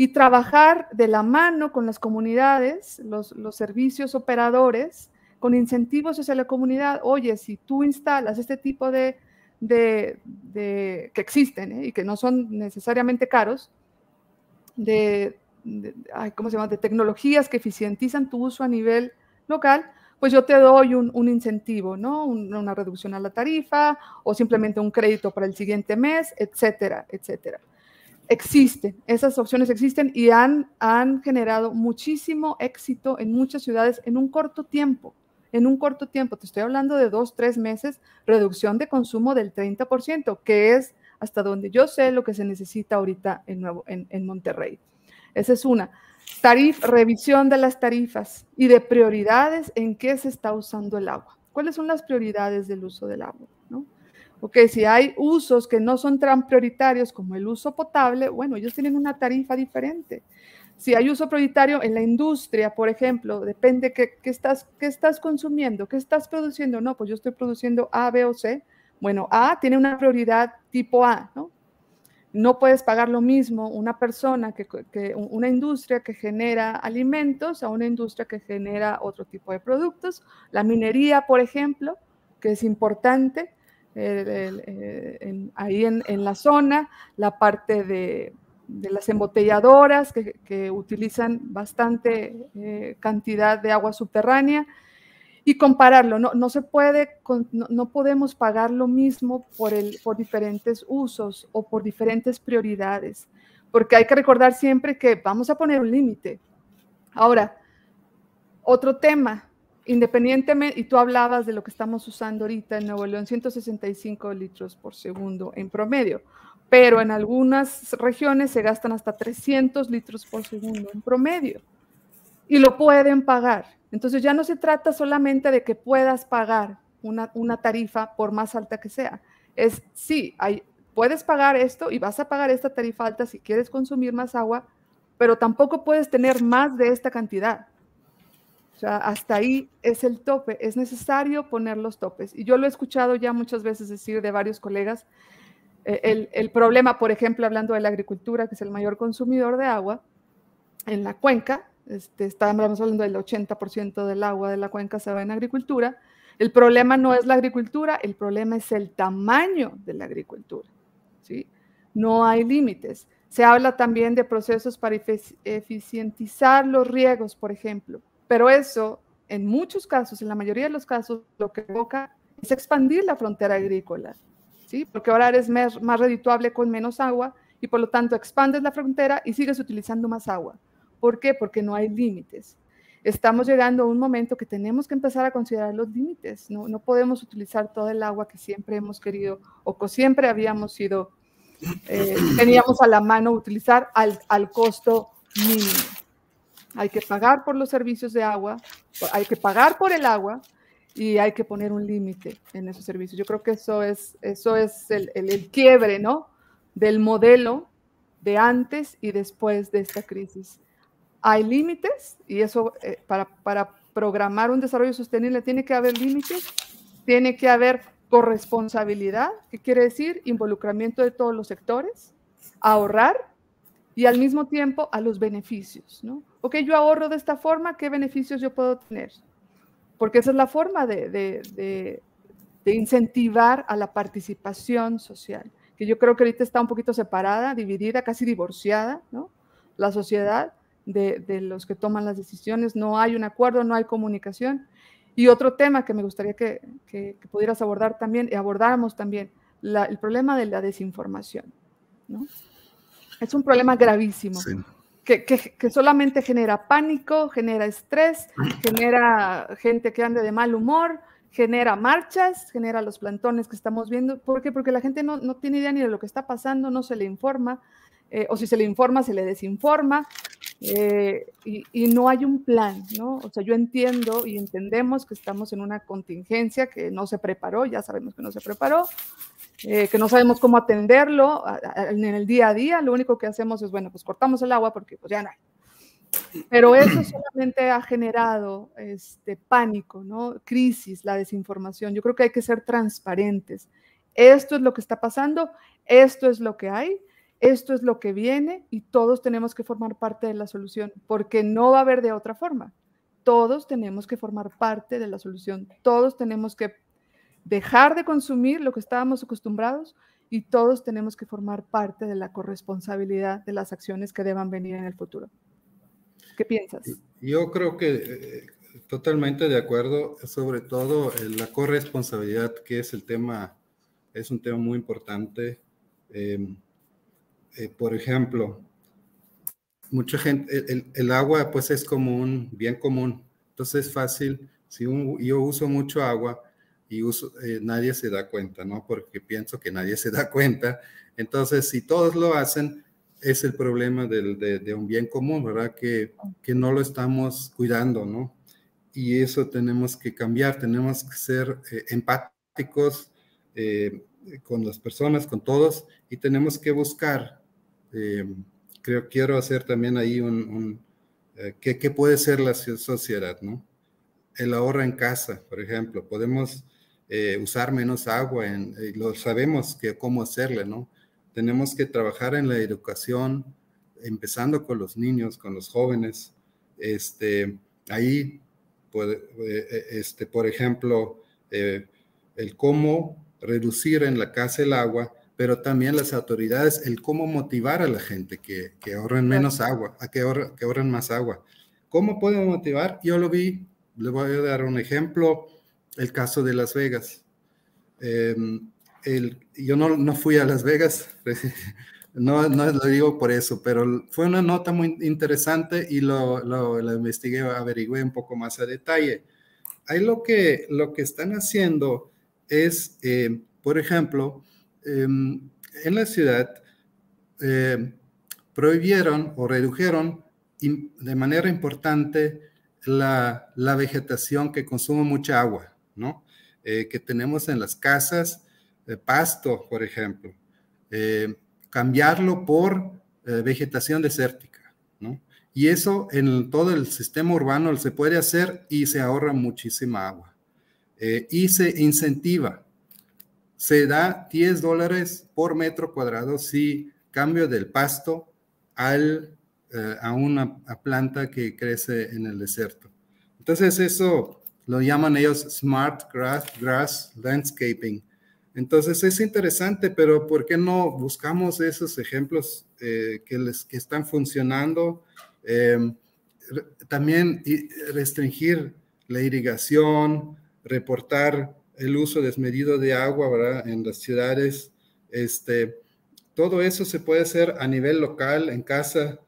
y trabajar de la mano con las comunidades, los servicios operadores, con incentivos hacia la comunidad. Oye, si tú instalas este tipo que existen, y que no son necesariamente caros, ¿cómo se llama?, de tecnologías que eficientizan tu uso a nivel local, pues yo te doy un incentivo, ¿no? Una reducción a la tarifa o simplemente un crédito para el siguiente mes, etcétera, etcétera. Existen, esas opciones existen y han generado muchísimo éxito en muchas ciudades en un corto tiempo. En un corto tiempo, te estoy hablando de 2, 3 meses, reducción de consumo del 30%, que es hasta donde yo sé lo que se necesita ahorita en Monterrey. Esa es una. Revisión de las tarifas y de prioridades en qué se está usando el agua. ¿Cuáles son las prioridades del uso del agua, ¿no? Ok, si hay usos que no son tan prioritarios como el uso potable, bueno, ellos tienen una tarifa diferente. Si hay uso prioritario en la industria, por ejemplo, depende qué estás consumiendo, qué estás produciendo. No, pues yo estoy produciendo A, B o C. Bueno, A tiene una prioridad tipo A, ¿no? No puedes pagar lo mismo una persona una industria que genera alimentos a una industria que genera otro tipo de productos. La minería, por ejemplo, que es importante ahí en la zona, la parte de las embotelladoras que utilizan bastante cantidad de agua subterránea, y compararlo. No se puede, no podemos pagar lo mismo por diferentes usos o por diferentes prioridades, porque hay que recordar siempre que vamos a poner un límite. Ahora, otro tema, independientemente, y tú hablabas de lo que estamos usando ahorita en Nuevo León, 165 litros por segundo en promedio, pero en algunas regiones se gastan hasta 300 litros por segundo en promedio, y lo pueden pagar. Entonces ya no se trata solamente de que puedas pagar una tarifa por más alta que sea. Sí, puedes pagar esto y vas a pagar esta tarifa alta si quieres consumir más agua, pero tampoco puedes tener más de esta cantidad. O sea, hasta ahí es el tope. Es necesario poner los topes. Y yo lo he escuchado ya muchas veces decir de varios colegas. El problema, por ejemplo, hablando de la agricultura, que es el mayor consumidor de agua en la cuenca, estamos hablando del 80% del agua de la cuenca se va en agricultura. El problema no es la agricultura, el problema es el tamaño de la agricultura, ¿sí? No hay límites. Se habla también de procesos para eficientizar los riegos, por ejemplo, pero eso, en muchos casos, en la mayoría de los casos, lo que provoca es expandir la frontera agrícola, ¿sí? Porque ahora eres más redituable con menos agua y por lo tanto expandes la frontera y sigues utilizando más agua. ¿Por qué? Porque no hay límites. Estamos llegando a un momento que tenemos que empezar a considerar los límites. No podemos utilizar todo el agua que siempre hemos querido o que siempre habíamos teníamos a la mano utilizar al costo mínimo. Hay que pagar por los servicios de agua, hay que pagar por el agua y hay que poner un límite en esos servicios. Yo creo que eso es el quiebre, ¿no?, del modelo de antes y después de esta crisis. Hay límites y eso para programar un desarrollo sostenible tiene que haber límites, tiene que haber corresponsabilidad, que quiere decir involucramiento de todos los sectores, ahorrar y al mismo tiempo a los beneficios, ¿no? Ok, yo ahorro de esta forma, ¿qué beneficios yo puedo tener? Porque esa es la forma de incentivar a la participación social, que yo creo que ahorita está un poquito separada, dividida, casi divorciada, ¿no? La sociedad de los que toman las decisiones, no hay un acuerdo, no hay comunicación. Y otro tema que me gustaría que pudieras abordar también, y abordáramos también, el problema de la desinformación, ¿no? Es un problema gravísimo, sí, que solamente genera pánico, genera estrés, genera gente que ande de mal humor, genera marchas, genera los plantones que estamos viendo. ¿Por qué? Porque la gente no tiene idea ni de lo que está pasando, no se le informa, o si se le informa, se le desinforma, y no hay un plan, ¿no? O sea, yo entiendo y entendemos que estamos en una contingencia que no se preparó, ya sabemos que no se preparó, que no sabemos cómo atenderlo en el día a día. Lo único que hacemos es, bueno, pues cortamos el agua porque pues ya no hay. Pero eso solamente ha generado pánico, ¿no? Crisis, la desinformación. Yo creo que hay que ser transparentes. Esto es lo que está pasando, esto es lo que hay, Esto es lo que viene y todos tenemos que formar parte de la solución, porque no va a haber de otra forma. Todos tenemos que formar parte de la solución. Todos tenemos que dejar de consumir lo que estábamos acostumbrados y todos tenemos que formar parte de la corresponsabilidad de las acciones que deban venir en el futuro. ¿Qué piensas? Yo creo que totalmente de acuerdo, sobre todo la corresponsabilidad, que es el tema, es un tema muy importante. Por ejemplo, mucha gente, el agua pues es como un bien común, entonces es fácil, si yo uso mucho agua y nadie se da cuenta, ¿no? Porque pienso que nadie se da cuenta, entonces si todos lo hacen, es el problema de un bien común, ¿verdad? Que no lo estamos cuidando, ¿no? Y eso tenemos que cambiar, tenemos que ser empáticos con las personas, con todos, y tenemos que buscar, quiero hacer también ahí ¿qué puede ser la sociedad, ¿no? El ahorro en casa, por ejemplo, podemos usar menos agua, lo sabemos cómo hacerle, ¿no? Tenemos que trabajar en la educación, empezando con los niños, con los jóvenes. Ahí, por ejemplo, el cómo reducir en la casa el agua, pero también las autoridades, el cómo motivar a la gente que ahorren menos agua, que ahorren más agua. ¿Cómo podemos motivar? Yo lo vi, le voy a dar un ejemplo, el caso de Las Vegas. Yo no fui a Las Vegas, no lo digo por eso, pero fue una nota muy interesante y lo investigué, averigüé un poco más a detalle. Ahí lo que están haciendo es, por ejemplo, en la ciudad prohibieron o redujeron de manera importante la vegetación que consume mucha agua, ¿no? Que tenemos en las casas, pasto, por ejemplo, cambiarlo por vegetación desértica, ¿no? Y eso en todo el sistema urbano se puede hacer y se ahorra muchísima agua. Y se incentiva, se da $10 por metro cuadrado si cambio del pasto a una planta que crece en el desierto. Entonces eso lo llaman ellos Smart Grass Landscaping. Entonces es interesante, pero ¿por qué no buscamos esos ejemplos que están funcionando? También restringir la irrigación, reportar el uso desmedido de agua, ¿verdad? En las ciudades. Todo eso se puede hacer a nivel local, en casa,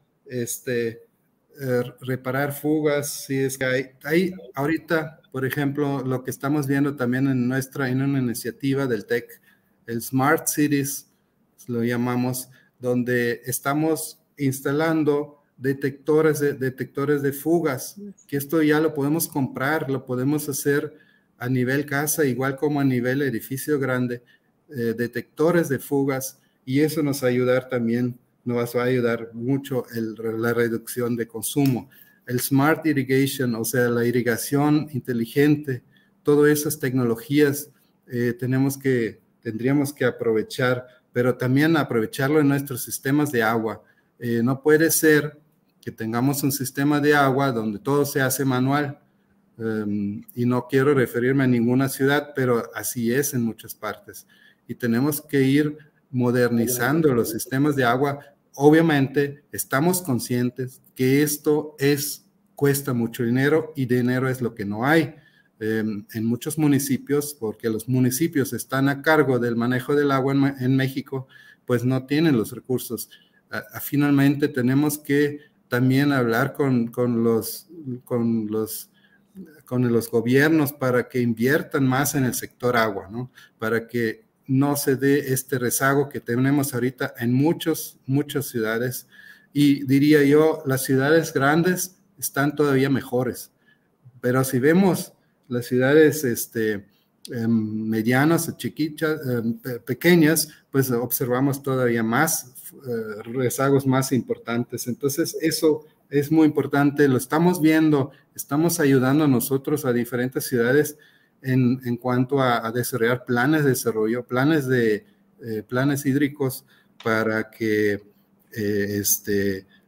reparar fugas, si es que hay ahorita, por ejemplo, lo que estamos viendo también en una iniciativa del TEC, el Smart Cities, lo llamamos, donde estamos instalando detectores de fugas, que esto ya lo podemos comprar, lo podemos hacer a nivel casa, igual como a nivel edificio grande, detectores de fugas, y eso nos va a ayudar también, nos va a ayudar mucho la reducción de consumo. El Smart Irrigation, o sea, la irrigación inteligente, todas esas tecnologías tendríamos que aprovechar, pero también aprovecharlo en nuestros sistemas de agua. No puede ser que tengamos un sistema de agua donde todo se hace manual, y no quiero referirme a ninguna ciudad, pero así es en muchas partes. Y tenemos que ir modernizando los sistemas de agua. Obviamente, estamos conscientes que esto cuesta mucho dinero y dinero es lo que no hay en muchos municipios, porque los municipios están a cargo del manejo del agua en México, pues no tienen los recursos. Finalmente, tenemos que también hablar con los gobiernos para que inviertan más en el sector agua, ¿no? Para que no se dé este rezago que tenemos ahorita en muchas ciudades. Y diría yo, las ciudades grandes están todavía mejores. Pero si vemos las ciudades medianas, chiquitas, pequeñas, pues observamos todavía más rezagos más importantes. Entonces, eso es muy importante, lo estamos viendo, estamos ayudando a nosotros a diferentes ciudades en cuanto a desarrollar planes de desarrollo, planes hídricos, para que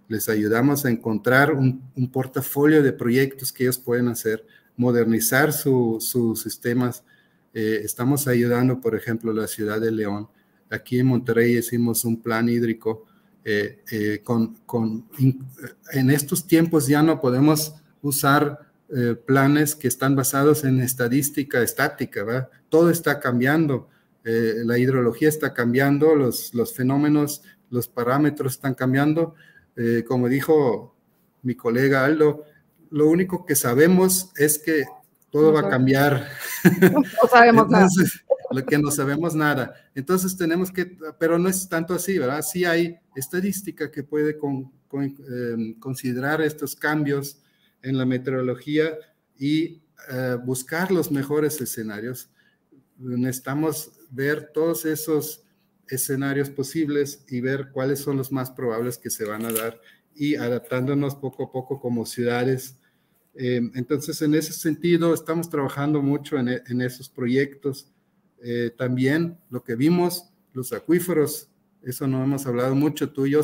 les ayudamos a encontrar un portafolio de proyectos que ellos pueden hacer, modernizar sus sistemas. Estamos ayudando, por ejemplo, la ciudad de León. Aquí en Monterrey hicimos un plan hídrico. En estos tiempos ya no podemos usar planes que están basados en estadística estática, ¿verdad? Todo está cambiando. La hidrología está cambiando, los fenómenos, los parámetros están cambiando. Como dijo mi colega Aldo, lo único que sabemos es que todo va a cambiar. No sabemos nada. Lo que no sabemos nada. Entonces tenemos que, pero no es tanto así, ¿verdad? Sí hay estadística que puede considerar estos cambios en la meteorología y buscar los mejores escenarios. Necesitamos ver todos esos escenarios posibles y ver cuáles son los más probables que se van a dar y adaptándonos poco a poco como ciudades. Entonces, en ese sentido, estamos trabajando mucho en esos proyectos. También lo que vimos, los acuíferos, eso no hemos hablado mucho, tú y yo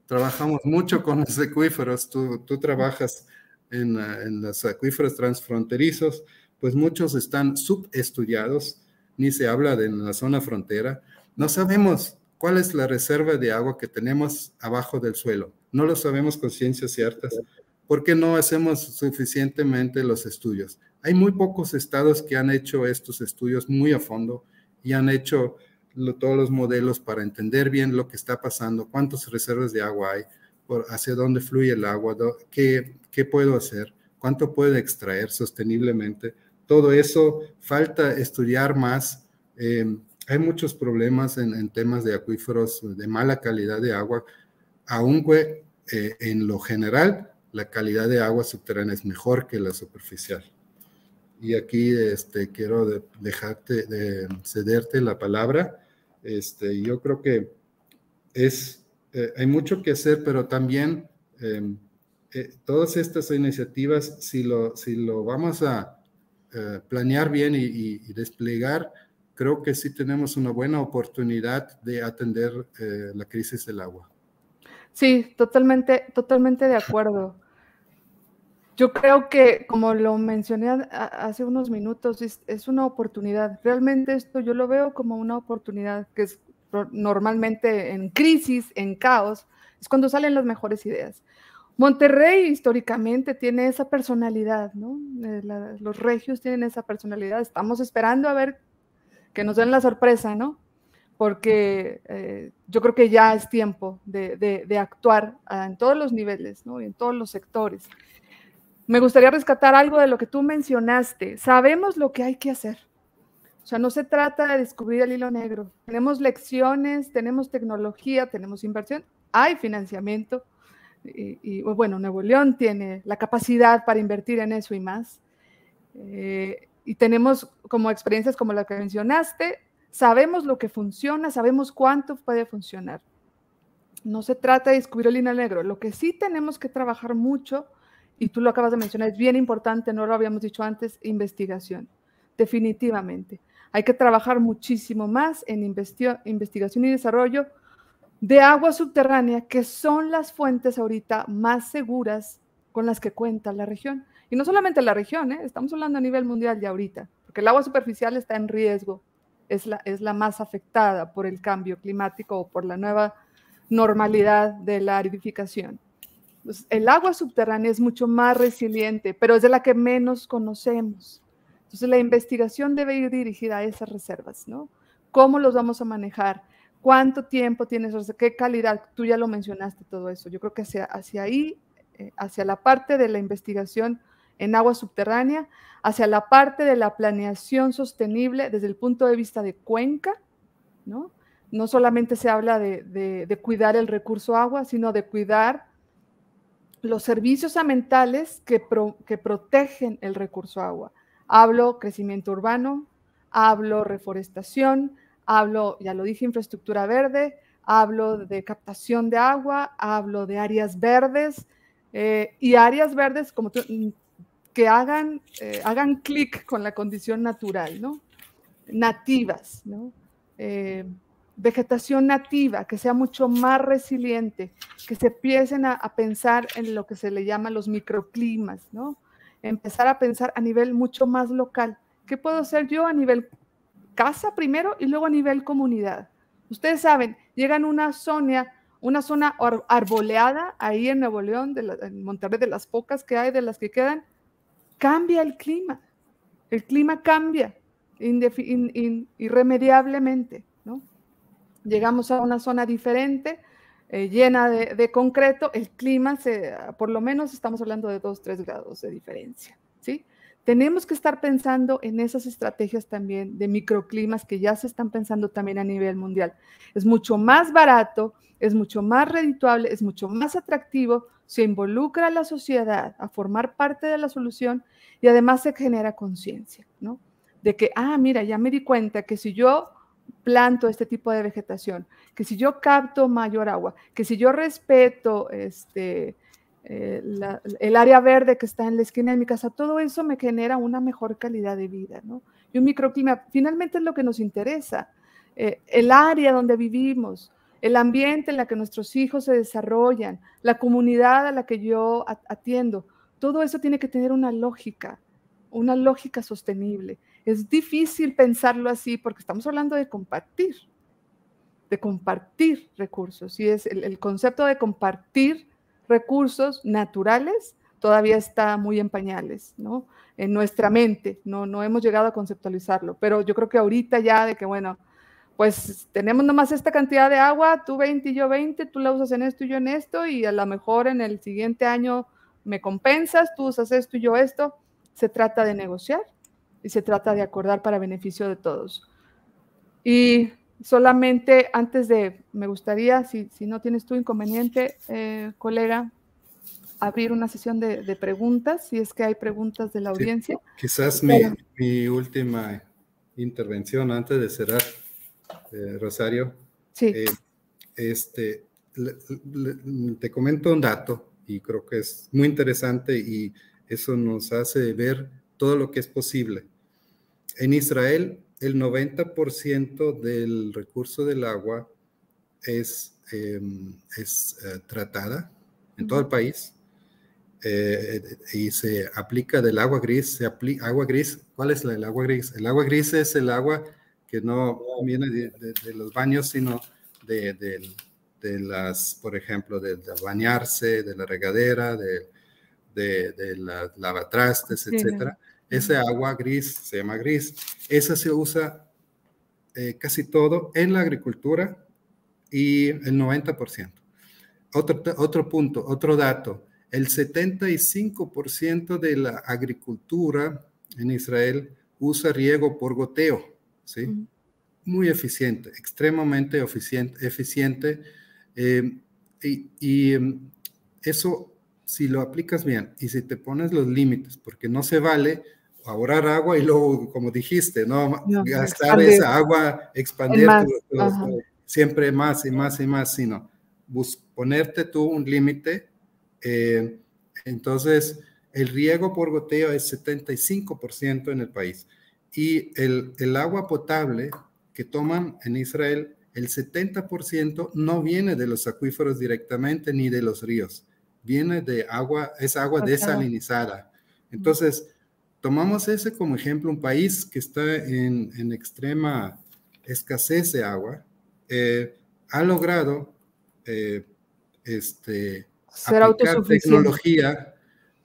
trabajamos mucho con los acuíferos, tú trabajas en los acuíferos transfronterizos, pues muchos están subestudiados, ni se habla de la zona frontera. No sabemos cuál es la reserva de agua que tenemos abajo del suelo, no lo sabemos con ciencias ciertas, porque no hacemos suficientemente los estudios. Hay muy pocos estados que han hecho estos estudios muy a fondo y han hecho todos los modelos para entender bien lo que está pasando, cuántas reservas de agua hay, hacia dónde fluye el agua, qué puedo hacer, cuánto puedo extraer sosteniblemente. Todo eso falta estudiar más. Hay muchos problemas en temas de acuíferos de mala calidad de agua, aunque en lo general la calidad de agua subterránea es mejor que la superficial. Y aquí quiero cederte la palabra. Yo creo que hay mucho que hacer, pero también todas estas iniciativas, si lo vamos a planear bien y desplegar, creo que sí tenemos una buena oportunidad de atender la crisis del agua. Sí, totalmente de acuerdo. Yo creo que, como lo mencioné hace unos minutos, es una oportunidad. Realmente esto yo lo veo como una oportunidad, que es normalmente en crisis, en caos, es cuando salen las mejores ideas. Monterrey históricamente tiene esa personalidad, ¿no? Los regios tienen esa personalidad. Estamos esperando a ver que nos den la sorpresa, ¿no? Porque yo creo que ya es tiempo de actuar en todos los niveles, ¿no? Y en todos los sectores. Me gustaría rescatar algo de lo que tú mencionaste. Sabemos lo que hay que hacer. O sea, no se trata de descubrir el hilo negro. Tenemos lecciones, tenemos tecnología, tenemos inversión, hay financiamiento. Y bueno, Nuevo León tiene la capacidad para invertir en eso y más. Y tenemos como experiencias como la que mencionaste, sabemos lo que funciona, sabemos cuánto puede funcionar. No se trata de descubrir el hilo negro. Lo que sí tenemos que trabajar mucho, y tú lo acabas de mencionar, es bien importante, no lo habíamos dicho antes, investigación. Definitivamente. Hay que trabajar muchísimo más en investigación y desarrollo de agua subterránea, que son las fuentes ahorita más seguras con las que cuenta la región. Y no solamente la región, estamos hablando a nivel mundial ya ahorita, porque el agua superficial está en riesgo, es la más afectada por el cambio climático o por la nueva normalidad de la aridificación. Entonces, el agua subterránea es mucho más resiliente, pero es de la que menos conocemos. Entonces, la investigación debe ir dirigida a esas reservas, ¿no? ¿Cómo los vamos a manejar? ¿Cuánto tiempo tienes? ¿Qué calidad? Tú ya lo mencionaste todo eso. Yo creo que hacia ahí, hacia la parte de la investigación en agua subterránea, hacia la parte de la planeación sostenible desde el punto de vista de cuenca, ¿no? No solamente se habla de cuidar el recurso agua, sino de cuidar los servicios ambientales que protegen el recurso agua. Hablo crecimiento urbano, hablo reforestación, hablo, ya lo dije, infraestructura verde, hablo de captación de agua, hablo de áreas verdes, y áreas verdes como que hagan clic con la condición natural, ¿no? Nativas, ¿no? vegetación nativa, que sea mucho más resiliente, que se empiecen a pensar en lo que se le llama los microclimas, ¿no? Empezar a pensar a nivel mucho más local. ¿Qué puedo hacer yo a nivel casa primero y luego a nivel comunidad? Ustedes saben, llegan a una zona arboleada ahí en Nuevo León, en Monterrey, de las pocas que hay, de las que quedan, cambia el clima cambia irremediablemente, ¿no? Llegamos a una zona diferente, llena de concreto, el clima, por lo menos estamos hablando de 2-3 grados de diferencia, ¿sí? Tenemos que estar pensando en esas estrategias también de microclimas que ya se están pensando también a nivel mundial. Es mucho más barato, es mucho más redituable, es mucho más atractivo, se involucra a la sociedad a formar parte de la solución y además se genera conciencia, ¿no? De que, mira, ya me di cuenta que si yo planto este tipo de vegetación, que si yo capto mayor agua, que si yo respeto el área verde que está en la esquina de mi casa, todo eso me genera una mejor calidad de vida, ¿no? Y un microclima finalmente es lo que nos interesa, el área donde vivimos, el ambiente en la que nuestros hijos se desarrollan, la comunidad a la que yo atiendo, todo eso tiene que tener una lógica sostenible. Es difícil pensarlo así porque estamos hablando de compartir recursos, y es el concepto de compartir recursos naturales todavía está muy en pañales, ¿no? En nuestra mente, no hemos llegado a conceptualizarlo, pero yo creo que ahorita ya de que, bueno, pues tenemos nomás esta cantidad de agua, tú 20 y yo 20, tú la usas en esto y yo en esto, y a lo mejor en el siguiente año me compensas, tú usas esto y yo esto. Se trata de negociar y se trata de acordar para beneficio de todos. Y solamente antes me gustaría, si no tienes tú inconveniente, colega, abrir una sesión de preguntas, si es que hay preguntas de la audiencia. Quizás mi última intervención antes de cerrar, Rosario. Sí. Te comento un dato y creo que es muy interesante y eso nos hace ver todo lo que es posible. En Israel, el 90% del recurso del agua es tratada en todo el país y se aplica del agua gris. Agua gris, ¿cuál es el agua gris? El agua gris es el agua que no viene de los baños, sino de las, por ejemplo, de bañarse, de la regadera, de la lavatrastes, sí, etcétera. Ese agua gris se llama gris. Esa se usa casi todo en la agricultura y el 90%. Otro punto, otro dato. El 75% de la agricultura en Israel usa riego por goteo, ¿sí? Muy eficiente, extremadamente eficiente. Eso, si lo aplicas bien y si te pones los límites, porque no se vale ahorrar agua y luego, como dijiste, no gastar esa agua, expandir siempre más y más y más, sino ponerte tú un límite. Entonces, el riego por goteo es 75% en el país. Y el agua potable que toman en Israel, el 70% no viene de los acuíferos directamente ni de los ríos. Viene de agua, es agua desalinizada. Entonces, tomamos ese como ejemplo, un país que está en extrema escasez de agua, ha logrado ser aplicar tecnología,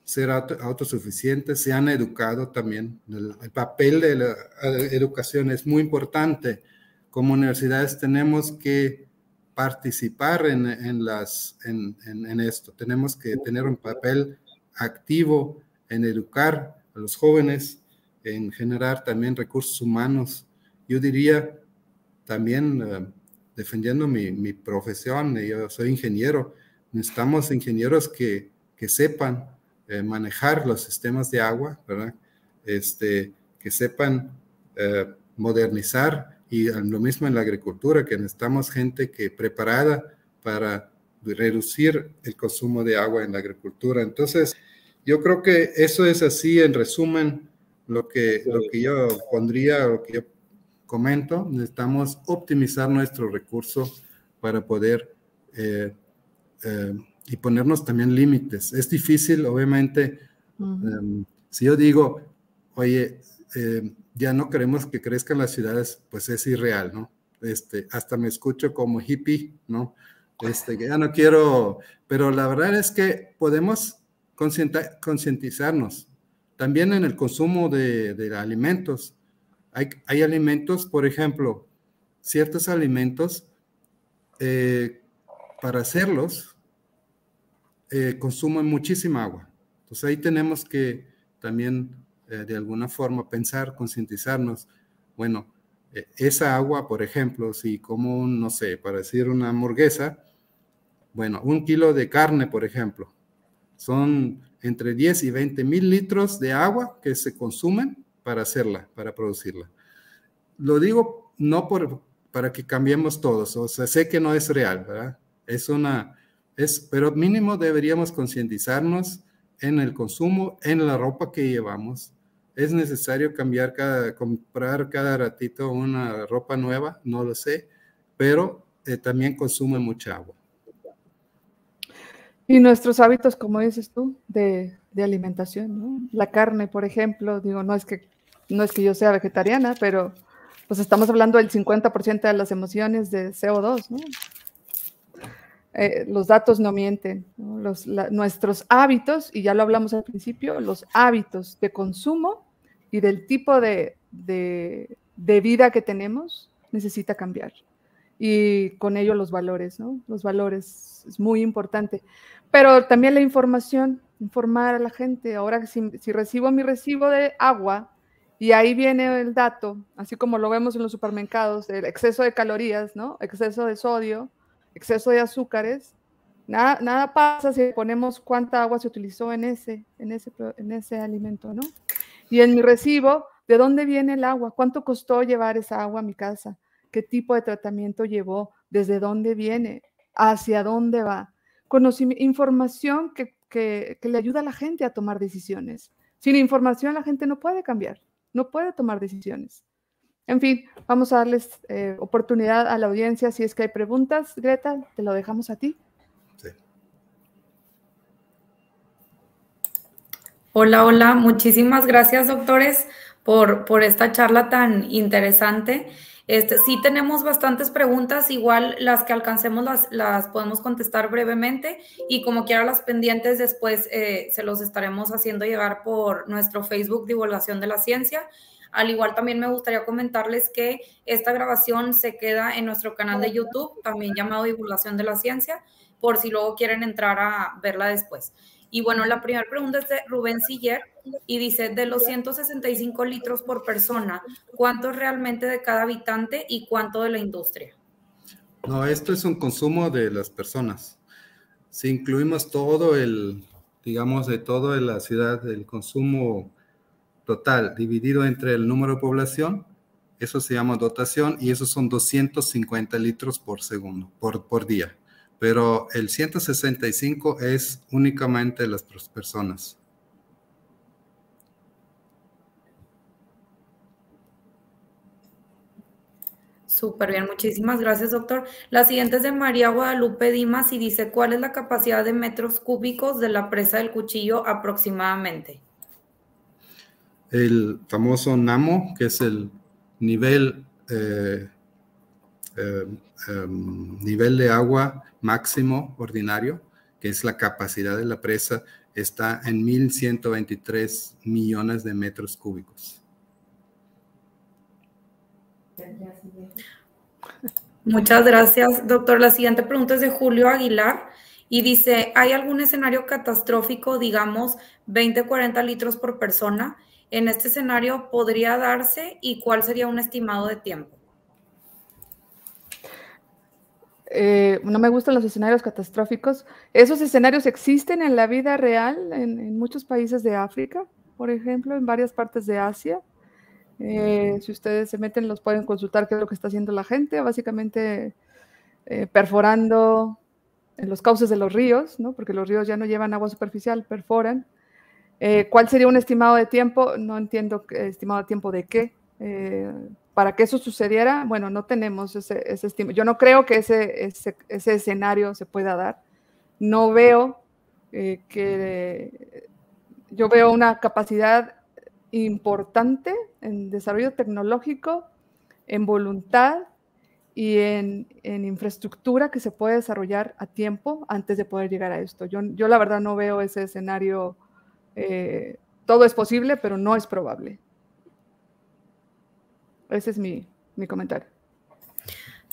ser autosuficiente, se han educado también. El papel de la educación es muy importante. Como universidades tenemos que participar en esto. Tenemos que tener un papel activo en educar a los jóvenes, en generar también recursos humanos. Yo diría también, defendiendo mi profesión, yo soy ingeniero, necesitamos ingenieros que sepan manejar los sistemas de agua, ¿verdad? Que sepan modernizar, y lo mismo en la agricultura, que necesitamos gente preparada para reducir el consumo de agua en la agricultura. Entonces, yo creo que eso es así, en resumen, lo que yo pondría, lo que yo comento, necesitamos optimizar nuestro recurso para poder y ponernos también límites. Es difícil, obviamente, si yo digo, oye, ya no queremos que crezcan las ciudades, pues es irreal, ¿no? Hasta me escucho como hippie, ¿no? Que ya no quiero, pero la verdad es que podemos concientizarnos. También en el consumo de alimentos. Hay alimentos, por ejemplo, ciertos alimentos, para hacerlos, consumen muchísima agua. Entonces ahí tenemos que también, de alguna forma, pensar, concientizarnos. Bueno, esa agua, por ejemplo, si como no sé, para decir una hamburguesa, bueno, 1 kilo de carne, por ejemplo, son entre 10 y 20 mil litros de agua que se consumen para hacerla, para producirla. Lo digo no para que cambiemos todos, o sea, sé que no es real, ¿verdad? Pero mínimo deberíamos concientizarnos en el consumo, en la ropa que llevamos. ¿Es necesario comprar cada ratito una ropa nueva? No lo sé, pero también consume mucha agua. Y nuestros hábitos, como dices tú, de alimentación, ¿no? La carne, por ejemplo, digo, no es que yo sea vegetariana, pero pues estamos hablando del 50% de las emisiones de CO2, ¿no? Los datos no mienten, ¿no? Nuestros hábitos, y ya lo hablamos al principio, los hábitos de consumo y del tipo de vida que tenemos necesita cambiar. Y con ello los valores, ¿no? Los valores es muy importante. Pero también la información, informar a la gente. Ahora, si recibo mi recibo de agua y ahí viene el dato, así como lo vemos en los supermercados, el exceso de calorías, ¿no? Exceso de sodio, exceso de azúcares, nada pasa si ponemos cuánta agua se utilizó en ese alimento, ¿no? Y en mi recibo, ¿de dónde viene el agua? ¿Cuánto costó llevar esa agua a mi casa? ¿Qué tipo de tratamiento llevó? ¿Desde dónde viene? ¿Hacia dónde va? Información que le ayuda a la gente a tomar decisiones. Sin información la gente no puede cambiar, no puede tomar decisiones. En fin, vamos a darles oportunidad a la audiencia. Si es que hay preguntas, Greta, te lo dejamos a ti. Sí. Hola, muchísimas gracias, doctores, por esta charla tan interesante. Sí tenemos bastantes preguntas, igual las que alcancemos las podemos contestar brevemente y como quiera las pendientes después se los estaremos haciendo llegar por nuestro Facebook Divulgación de la Ciencia. Al igual también me gustaría comentarles que esta grabación se queda en nuestro canal de YouTube, también llamado Divulgación de la Ciencia, por si luego quieren entrar a verla después. Y bueno, la primera pregunta es de Rubén Siller y dice, de los 165 litros por persona, ¿cuánto es realmente de cada habitante y cuánto de la industria? No, esto es un consumo de las personas. Si incluimos todo digamos, de toda la ciudad, el consumo total dividido entre el número de población, eso se llama dotación y esos son 250 litros por segundo, por día. Pero el 165 es únicamente las personas. Súper bien, muchísimas gracias, doctor. La siguiente es de María Guadalupe Dimas y dice, ¿cuál es la capacidad de metros cúbicos de la presa del Cuchillo aproximadamente? El famoso NAMO, que es el nivel de agua máximo ordinario, que es la capacidad de la presa, está en 1.123 millones de metros cúbicos. Muchas gracias, doctor. La siguiente pregunta es de Julio Aguilar y dice, ¿hay algún escenario catastrófico, digamos, 20-40 litros por persona? ¿En este escenario podría darse y cuál sería un estimado de tiempo? No me gustan los escenarios catastróficos. Esos escenarios existen en la vida real en muchos países de África, por ejemplo, en varias partes de Asia. Si ustedes se meten, los pueden consultar qué es lo que está haciendo la gente, básicamente perforando en los cauces de los ríos, ¿no? Porque los ríos ya no llevan agua superficial, perforan. ¿Cuál sería un estimado de tiempo? No entiendo estimado de tiempo de qué. para que eso sucediera, bueno, no tenemos ese estímulo. Yo no creo que ese escenario se pueda dar. No veo yo veo una capacidad importante en desarrollo tecnológico, en voluntad y en infraestructura que se puede desarrollar a tiempo antes de poder llegar a esto. Yo la verdad no veo ese escenario. Todo es posible, pero no es probable. Ese es mi comentario.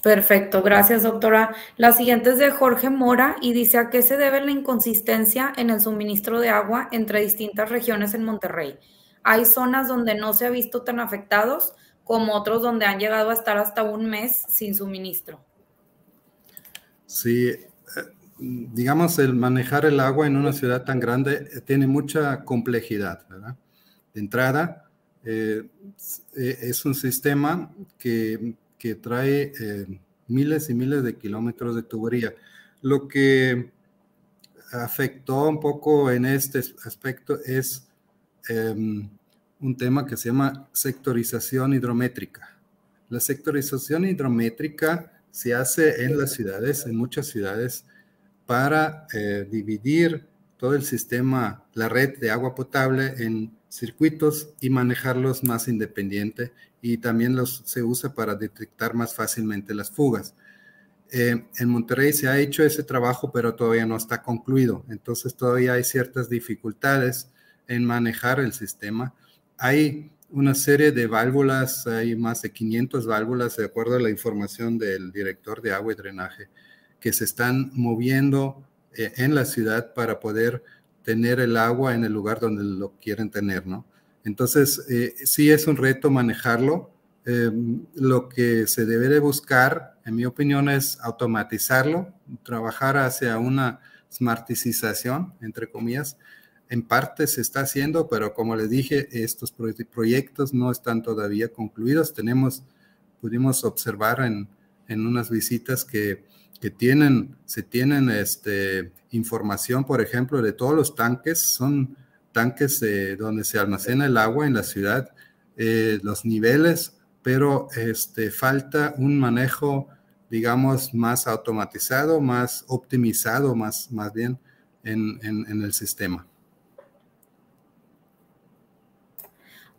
Perfecto, gracias, doctora. La siguiente es de Jorge Mora y dice: ¿a qué se debe la inconsistencia en el suministro de agua entre distintas regiones en Monterrey? Hay zonas donde no se ha visto tan afectados, como otros donde han llegado a estar hasta un mes sin suministro. Sí, digamos, el manejar el agua en una ciudad tan grande tiene mucha complejidad, ¿verdad? De entrada, es un sistema que trae miles y miles de kilómetros de tubería. Lo que afectó un poco en este aspecto es un tema que se llama sectorización hidrométrica. La sectorización hidrométrica se hace en las ciudades, en muchas ciudades, para dividir todo el sistema, la red de agua potable en circuitos y manejarlos más independiente, y también se usa para detectar más fácilmente las fugas. En Monterrey se ha hecho ese trabajo, pero todavía no está concluido, entonces todavía hay ciertas dificultades en manejar el sistema. Hay una serie de válvulas, hay más de 500 válvulas, de acuerdo a la información del director de agua y drenaje, que se están moviendo en la ciudad para poder tener el agua en el lugar donde lo quieren tener, ¿no? Entonces, sí es un reto manejarlo. Lo que se debe de buscar, en mi opinión, es automatizarlo, trabajar hacia una smartización, entre comillas. En parte se está haciendo, pero como les dije, estos proyectos no están todavía concluidos. Pudimos observar en unas visitas que se tienen información, por ejemplo, de todos los tanques. Son tanques donde se almacena el agua en la ciudad, los niveles, pero falta un manejo, digamos, más automatizado, más optimizado, más bien en el sistema.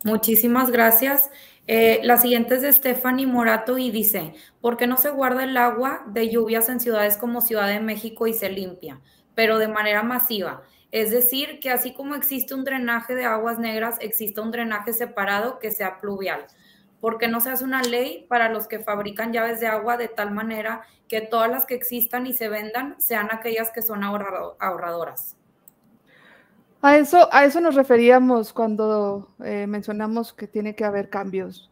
Muchísimas gracias. La siguiente es de Stephanie Morato y dice: ¿por qué no se guarda el agua de lluvias en ciudades como Ciudad de México y se limpia, pero de manera masiva? Es decir, que así como existe un drenaje de aguas negras, existe un drenaje separado que sea pluvial. ¿Por qué no se hace una ley para los que fabrican llaves de agua de tal manera que todas las que existan y se vendan sean aquellas que son ahorradoras? A eso nos referíamos cuando mencionamos que tiene que haber cambios.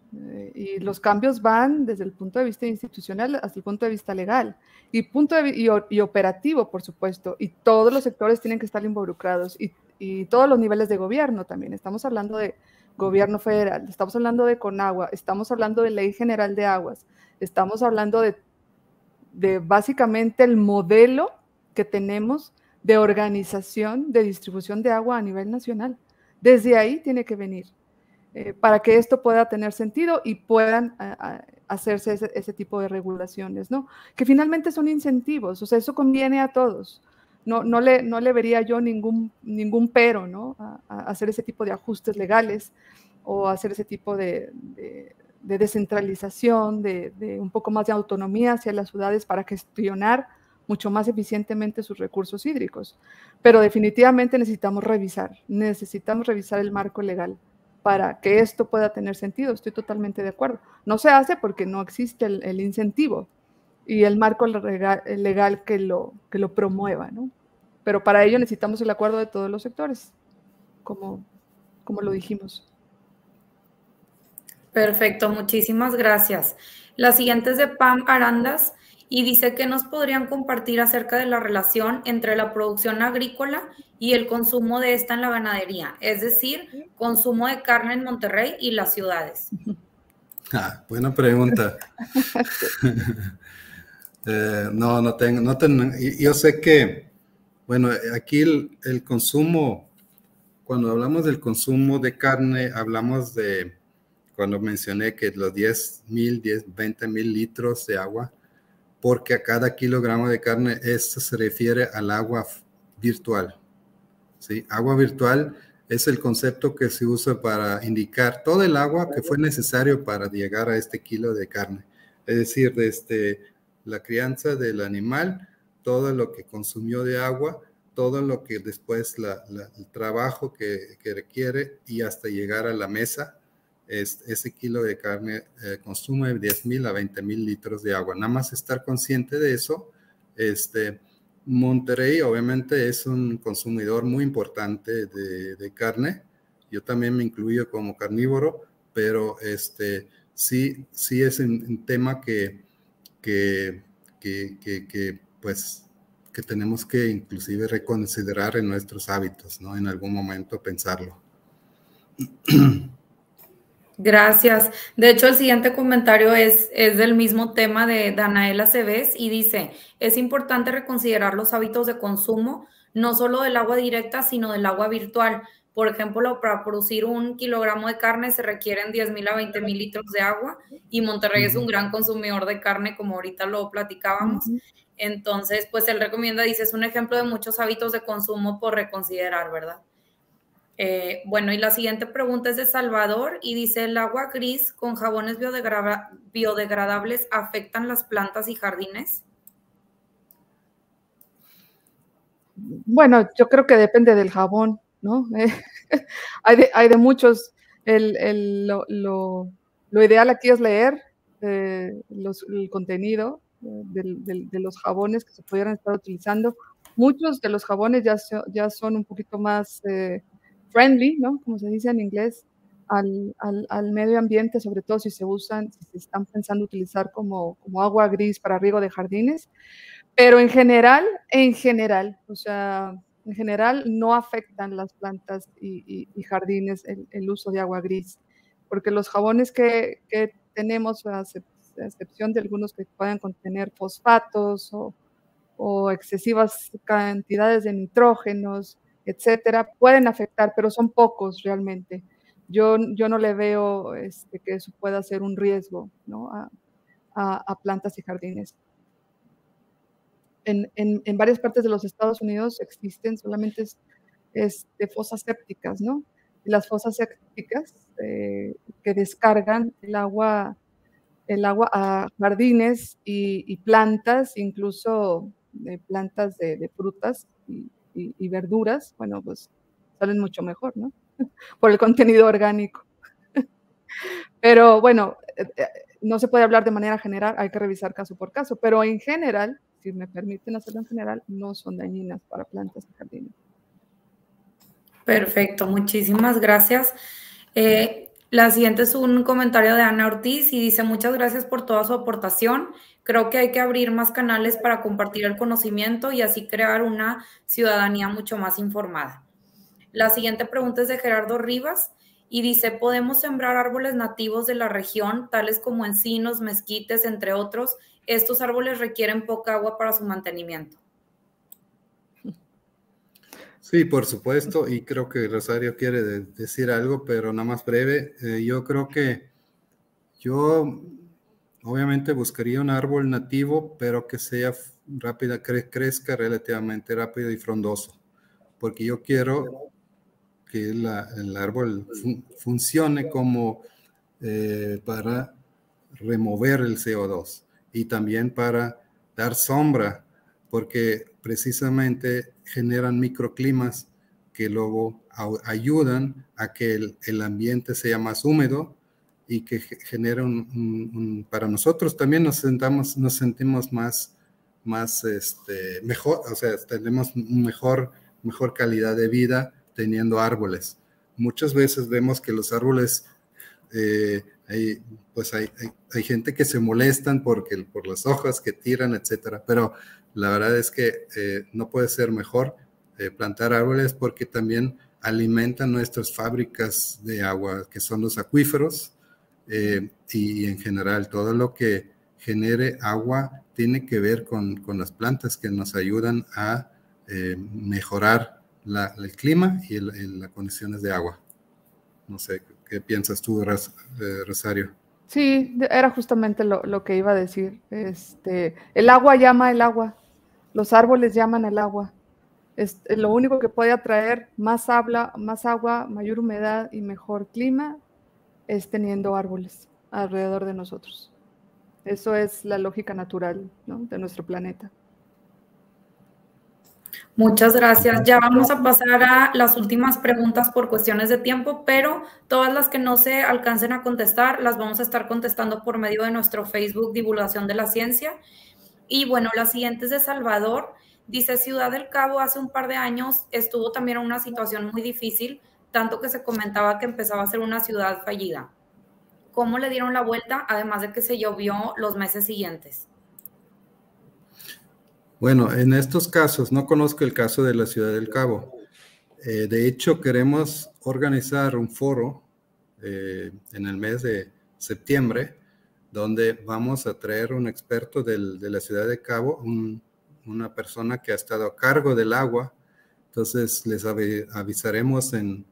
Y los cambios van desde el punto de vista institucional hasta el punto de vista legal y operativo, por supuesto. Y todos los sectores tienen que estar involucrados y todos los niveles de gobierno también. Estamos hablando de gobierno federal, estamos hablando de Conagua, estamos hablando de Ley General de Aguas, estamos hablando de básicamente el modelo que tenemos de organización de distribución de agua a nivel nacional. Desde ahí tiene que venir para que esto pueda tener sentido y puedan hacerse ese tipo de regulaciones, ¿no? Que finalmente son incentivos, o sea, eso conviene a todos. No le vería yo ningún pero, ¿no? A hacer ese tipo de ajustes legales o hacer ese tipo de descentralización, de un poco más de autonomía hacia las ciudades para gestionar mucho más eficientemente sus recursos hídricos. Pero definitivamente necesitamos revisar el marco legal para que esto pueda tener sentido. Estoy totalmente de acuerdo. No se hace porque no existe el incentivo y el marco legal que lo promueva, ¿no? Pero para ello necesitamos el acuerdo de todos los sectores, como lo dijimos. Perfecto, muchísimas gracias. La siguiente es de Pam Arandas y dice: que nos podrían compartir acerca de la relación entre la producción agrícola y el consumo de esta en la ganadería, es decir, consumo de carne en Monterrey y las ciudades. Buena pregunta. No tengo. Yo sé que, bueno, aquí el consumo, cuando hablamos del consumo de carne, hablamos de cuando mencioné que los 20,000 litros de agua, porque a cada kilogramo de carne, esto se refiere al agua virtual. ¿Sí? Agua virtual es el concepto que se usa para indicar todo el agua que fue necesario para llegar a este kilo de carne. Es decir, desde la crianza del animal, todo lo que consumió de agua, todo lo que después el trabajo que requiere y hasta llegar a la mesa, ese kilo de carne consume 10,000 a 20,000 litros de agua. Nada más estar consciente de eso. Monterrey obviamente es un consumidor muy importante de carne. Yo también me incluyo como carnívoro, pero sí es un tema que tenemos que inclusive reconsiderar en nuestros hábitos, ¿no? En algún momento pensarlo. Gracias. De hecho, el siguiente comentario es del mismo tema de Danaela Cebes y dice, es importante reconsiderar los hábitos de consumo, no solo del agua directa, sino del agua virtual. Por ejemplo, para producir 1 kilogramo de carne se requieren 10,000 a 20,000 litros de agua y Monterrey es un gran consumidor de carne, como ahorita lo platicábamos. Entonces, pues él recomienda, dice, es un ejemplo de muchos hábitos de consumo por reconsiderar, ¿verdad? Bueno, y la siguiente pregunta es de Salvador y dice, ¿el agua gris con jabones biodegradables afectan las plantas y jardines? Bueno, yo creo que depende del jabón, ¿no? Hay de muchos. Lo ideal aquí es leer el contenido de los jabones que se pudieran estar utilizando. Muchos de los jabones ya son un poquito más friendly, ¿no? Como se dice en inglés, al medio ambiente, sobre todo si se están pensando utilizar como agua gris para riego de jardines. Pero en general, o sea, en general no afectan las plantas y jardines el uso de agua gris, porque los jabones que tenemos, a excepción de algunos que puedan contener fosfatos o excesivas cantidades de nitrógenos, etcétera, pueden afectar, pero son pocos realmente. Yo no le veo que eso pueda ser un riesgo, ¿no? a plantas y jardines. En varias partes de los Estados Unidos existen solamente fosas sépticas, ¿no? Y las fosas sépticas que descargan el agua a jardines y plantas, incluso plantas de frutas y verduras, bueno, pues salen mucho mejor, ¿no? Por el contenido orgánico. Pero bueno, no se puede hablar de manera general, hay que revisar caso por caso, pero en general, si me permiten hacerlo en general, no son dañinas para plantas y jardines. Perfecto, muchísimas gracias. La siguiente es un comentario de Ana Ortiz y dice, muchas gracias por toda su aportación. Creo que hay que abrir más canales para compartir el conocimiento y así crear una ciudadanía mucho más informada. La siguiente pregunta es de Gerardo Rivas y dice, ¿podemos sembrar árboles nativos de la región, tales como encinos, mezquites, entre otros? Estos árboles requieren poca agua para su mantenimiento. Sí, por supuesto, y creo que Rosario quiere decir algo, pero nada más breve. Yo creo que yo obviamente buscaría un árbol nativo, pero que sea rápida, crezca relativamente rápido y frondoso, porque yo quiero que el árbol funcione como para remover el CO2 y también para dar sombra, porque precisamente generan microclimas que luego ayudan a que el ambiente sea más húmedo y que genera para nosotros también nos sentimos más mejor, o sea, tenemos mejor calidad de vida teniendo árboles. Muchas veces vemos que los árboles, hay gente que se molestan por las hojas que tiran, etcétera, pero la verdad es que no puede ser mejor plantar árboles porque también alimentan nuestras fábricas de agua, que son los acuíferos, y en general todo lo que genere agua tiene que ver con las plantas que nos ayudan a mejorar el clima y las condiciones de agua. No sé qué piensas tú, Rosario? Sí, era justamente lo que iba a decir. El agua llama el agua, los árboles llaman el agua. Lo único que puede atraer más agua, mayor humedad y mejor clima es teniendo árboles alrededor de nosotros. Eso es la lógica natural, ¿no?, de nuestro planeta. Muchas gracias. Ya vamos a pasar a las últimas preguntas por cuestiones de tiempo, pero todas las que no se alcancen a contestar las vamos a estar contestando por medio de nuestro Facebook Divulgación de la Ciencia. Y bueno, la siguiente es de Salvador. Dice, Ciudad del Cabo hace un par de años estuvo también en una situación muy difícil, tanto que se comentaba que empezaba a ser una ciudad fallida. ¿Cómo le dieron la vuelta, además de que se llovió los meses siguientes? Bueno, en estos casos, no conozco el caso de la Ciudad del Cabo. De hecho, queremos organizar un foro en el mes de septiembre, donde vamos a traer un experto de la Ciudad del Cabo, una persona que ha estado a cargo del agua. Entonces, les avisaremos en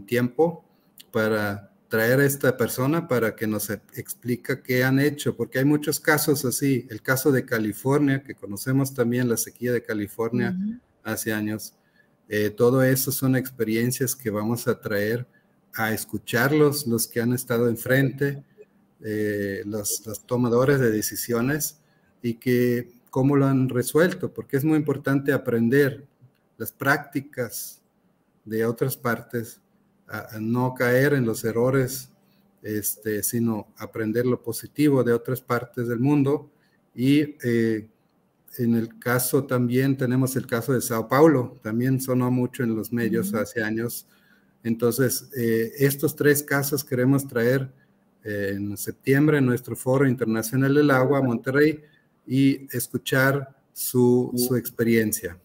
tiempo para traer a esta persona para que nos explique qué han hecho, porque hay muchos casos así. El caso de California, que conocemos también la sequía de California hace años. Todo eso son experiencias que vamos a traer a escucharlos, los que han estado enfrente, los tomadores de decisiones, y que cómo lo han resuelto, porque es muy importante aprender las prácticas de otras partes, a no caer en los errores, sino aprender lo positivo de otras partes del mundo. Y en el caso también tenemos el caso de Sao Paulo, también sonó mucho en los medios hace años. Entonces, estos tres casos queremos traer en septiembre en nuestro Foro Internacional del Agua, Monterrey, y escuchar su experiencia.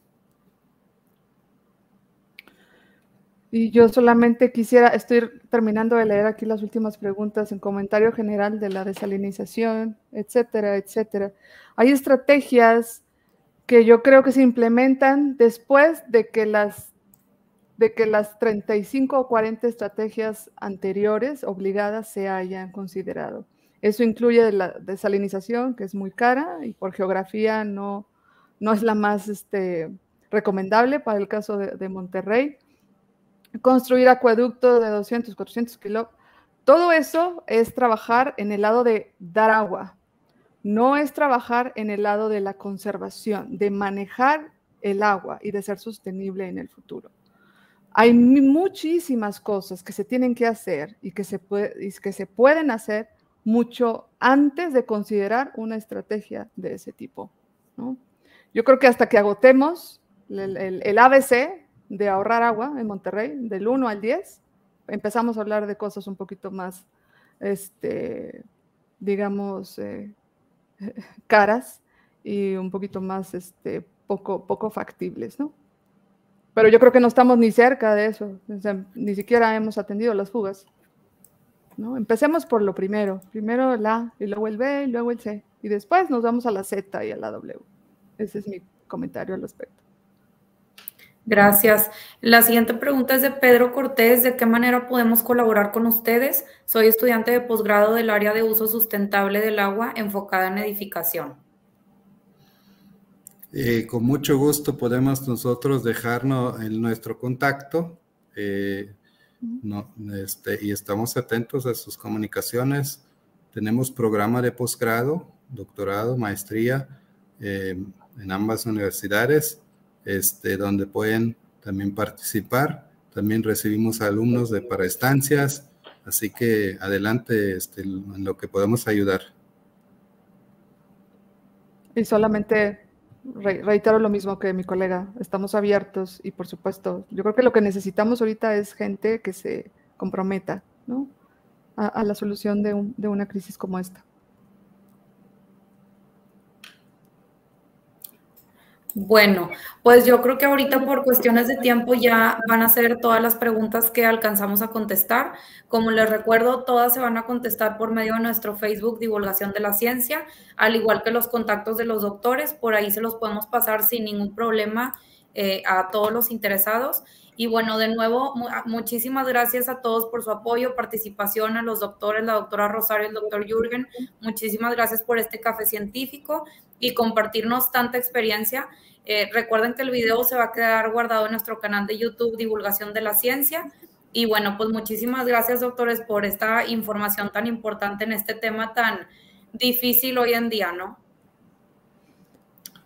Y yo solamente quisiera, estoy terminando de leer aquí las últimas preguntas en comentario general de la desalinización, etcétera, etcétera. Hay estrategias que yo creo que se implementan después de que las 35 o 40 estrategias anteriores obligadas se hayan considerado. Eso incluye la desalinización, que es muy cara y por geografía no es la más recomendable para el caso de Monterrey. Construir acueductos de 200, 400 kilómetros. Todo eso es trabajar en el lado de dar agua. No es trabajar en el lado de la conservación, de manejar el agua y de ser sostenible en el futuro. Hay muchísimas cosas que se tienen que hacer y que se pueden hacer mucho antes de considerar una estrategia de ese tipo, ¿no? Yo creo que hasta que agotemos el ABC de ahorrar agua en Monterrey, del 1 al 10, empezamos a hablar de cosas un poquito más, digamos, caras y un poquito más poco factibles, ¿no? Pero yo creo que no estamos ni cerca de eso, o sea, ni siquiera hemos atendido las fugas, ¿no? Empecemos por lo primero el A, y luego el B, y luego el C, y después nos vamos a la Z y a la W. Ese es mi comentario al respecto. Gracias. La siguiente pregunta es de Pedro Cortés. ¿De qué manera podemos colaborar con ustedes? Soy estudiante de posgrado del área de uso sustentable del agua enfocada en edificación. Con mucho gusto podemos nosotros dejarnos en nuestro contacto y estamos atentos a sus comunicaciones. Tenemos programa de posgrado, doctorado, maestría en ambas universidades, donde pueden también participar. También recibimos alumnos para estancias, así que adelante en lo que podemos ayudar. Y solamente reitero lo mismo que mi colega, estamos abiertos y por supuesto, yo creo que lo que necesitamos ahorita es gente que se comprometa, ¿no?, a la solución de una crisis como esta. Bueno, pues yo creo que ahorita por cuestiones de tiempo ya van a ser todas las preguntas que alcanzamos a contestar. Como les recuerdo, todas se van a contestar por medio de nuestro Facebook Divulgación de la Ciencia, al igual que los contactos de los doctores. Por ahí se los podemos pasar sin ningún problema a todos los interesados. Y bueno, de nuevo, muchísimas gracias a todos por su apoyo, participación, a los doctores, la doctora Rosario y el doctor Jürgen. Muchísimas gracias por este café científico y compartirnos tanta experiencia. Recuerden que el video se va a quedar guardado en nuestro canal de YouTube, Divulgación de la Ciencia. Y bueno, pues muchísimas gracias, doctores, por esta información tan importante en este tema tan difícil hoy en día, ¿no?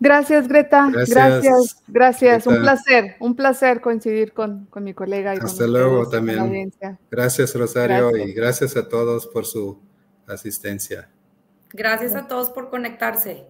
Gracias, Greta. Gracias. Greta. Un placer coincidir con mi colega. Y hasta con luego ustedes, también. con la audiencia. Gracias, Rosario, Gracias. y gracias a todos por su asistencia. Gracias a todos por conectarse.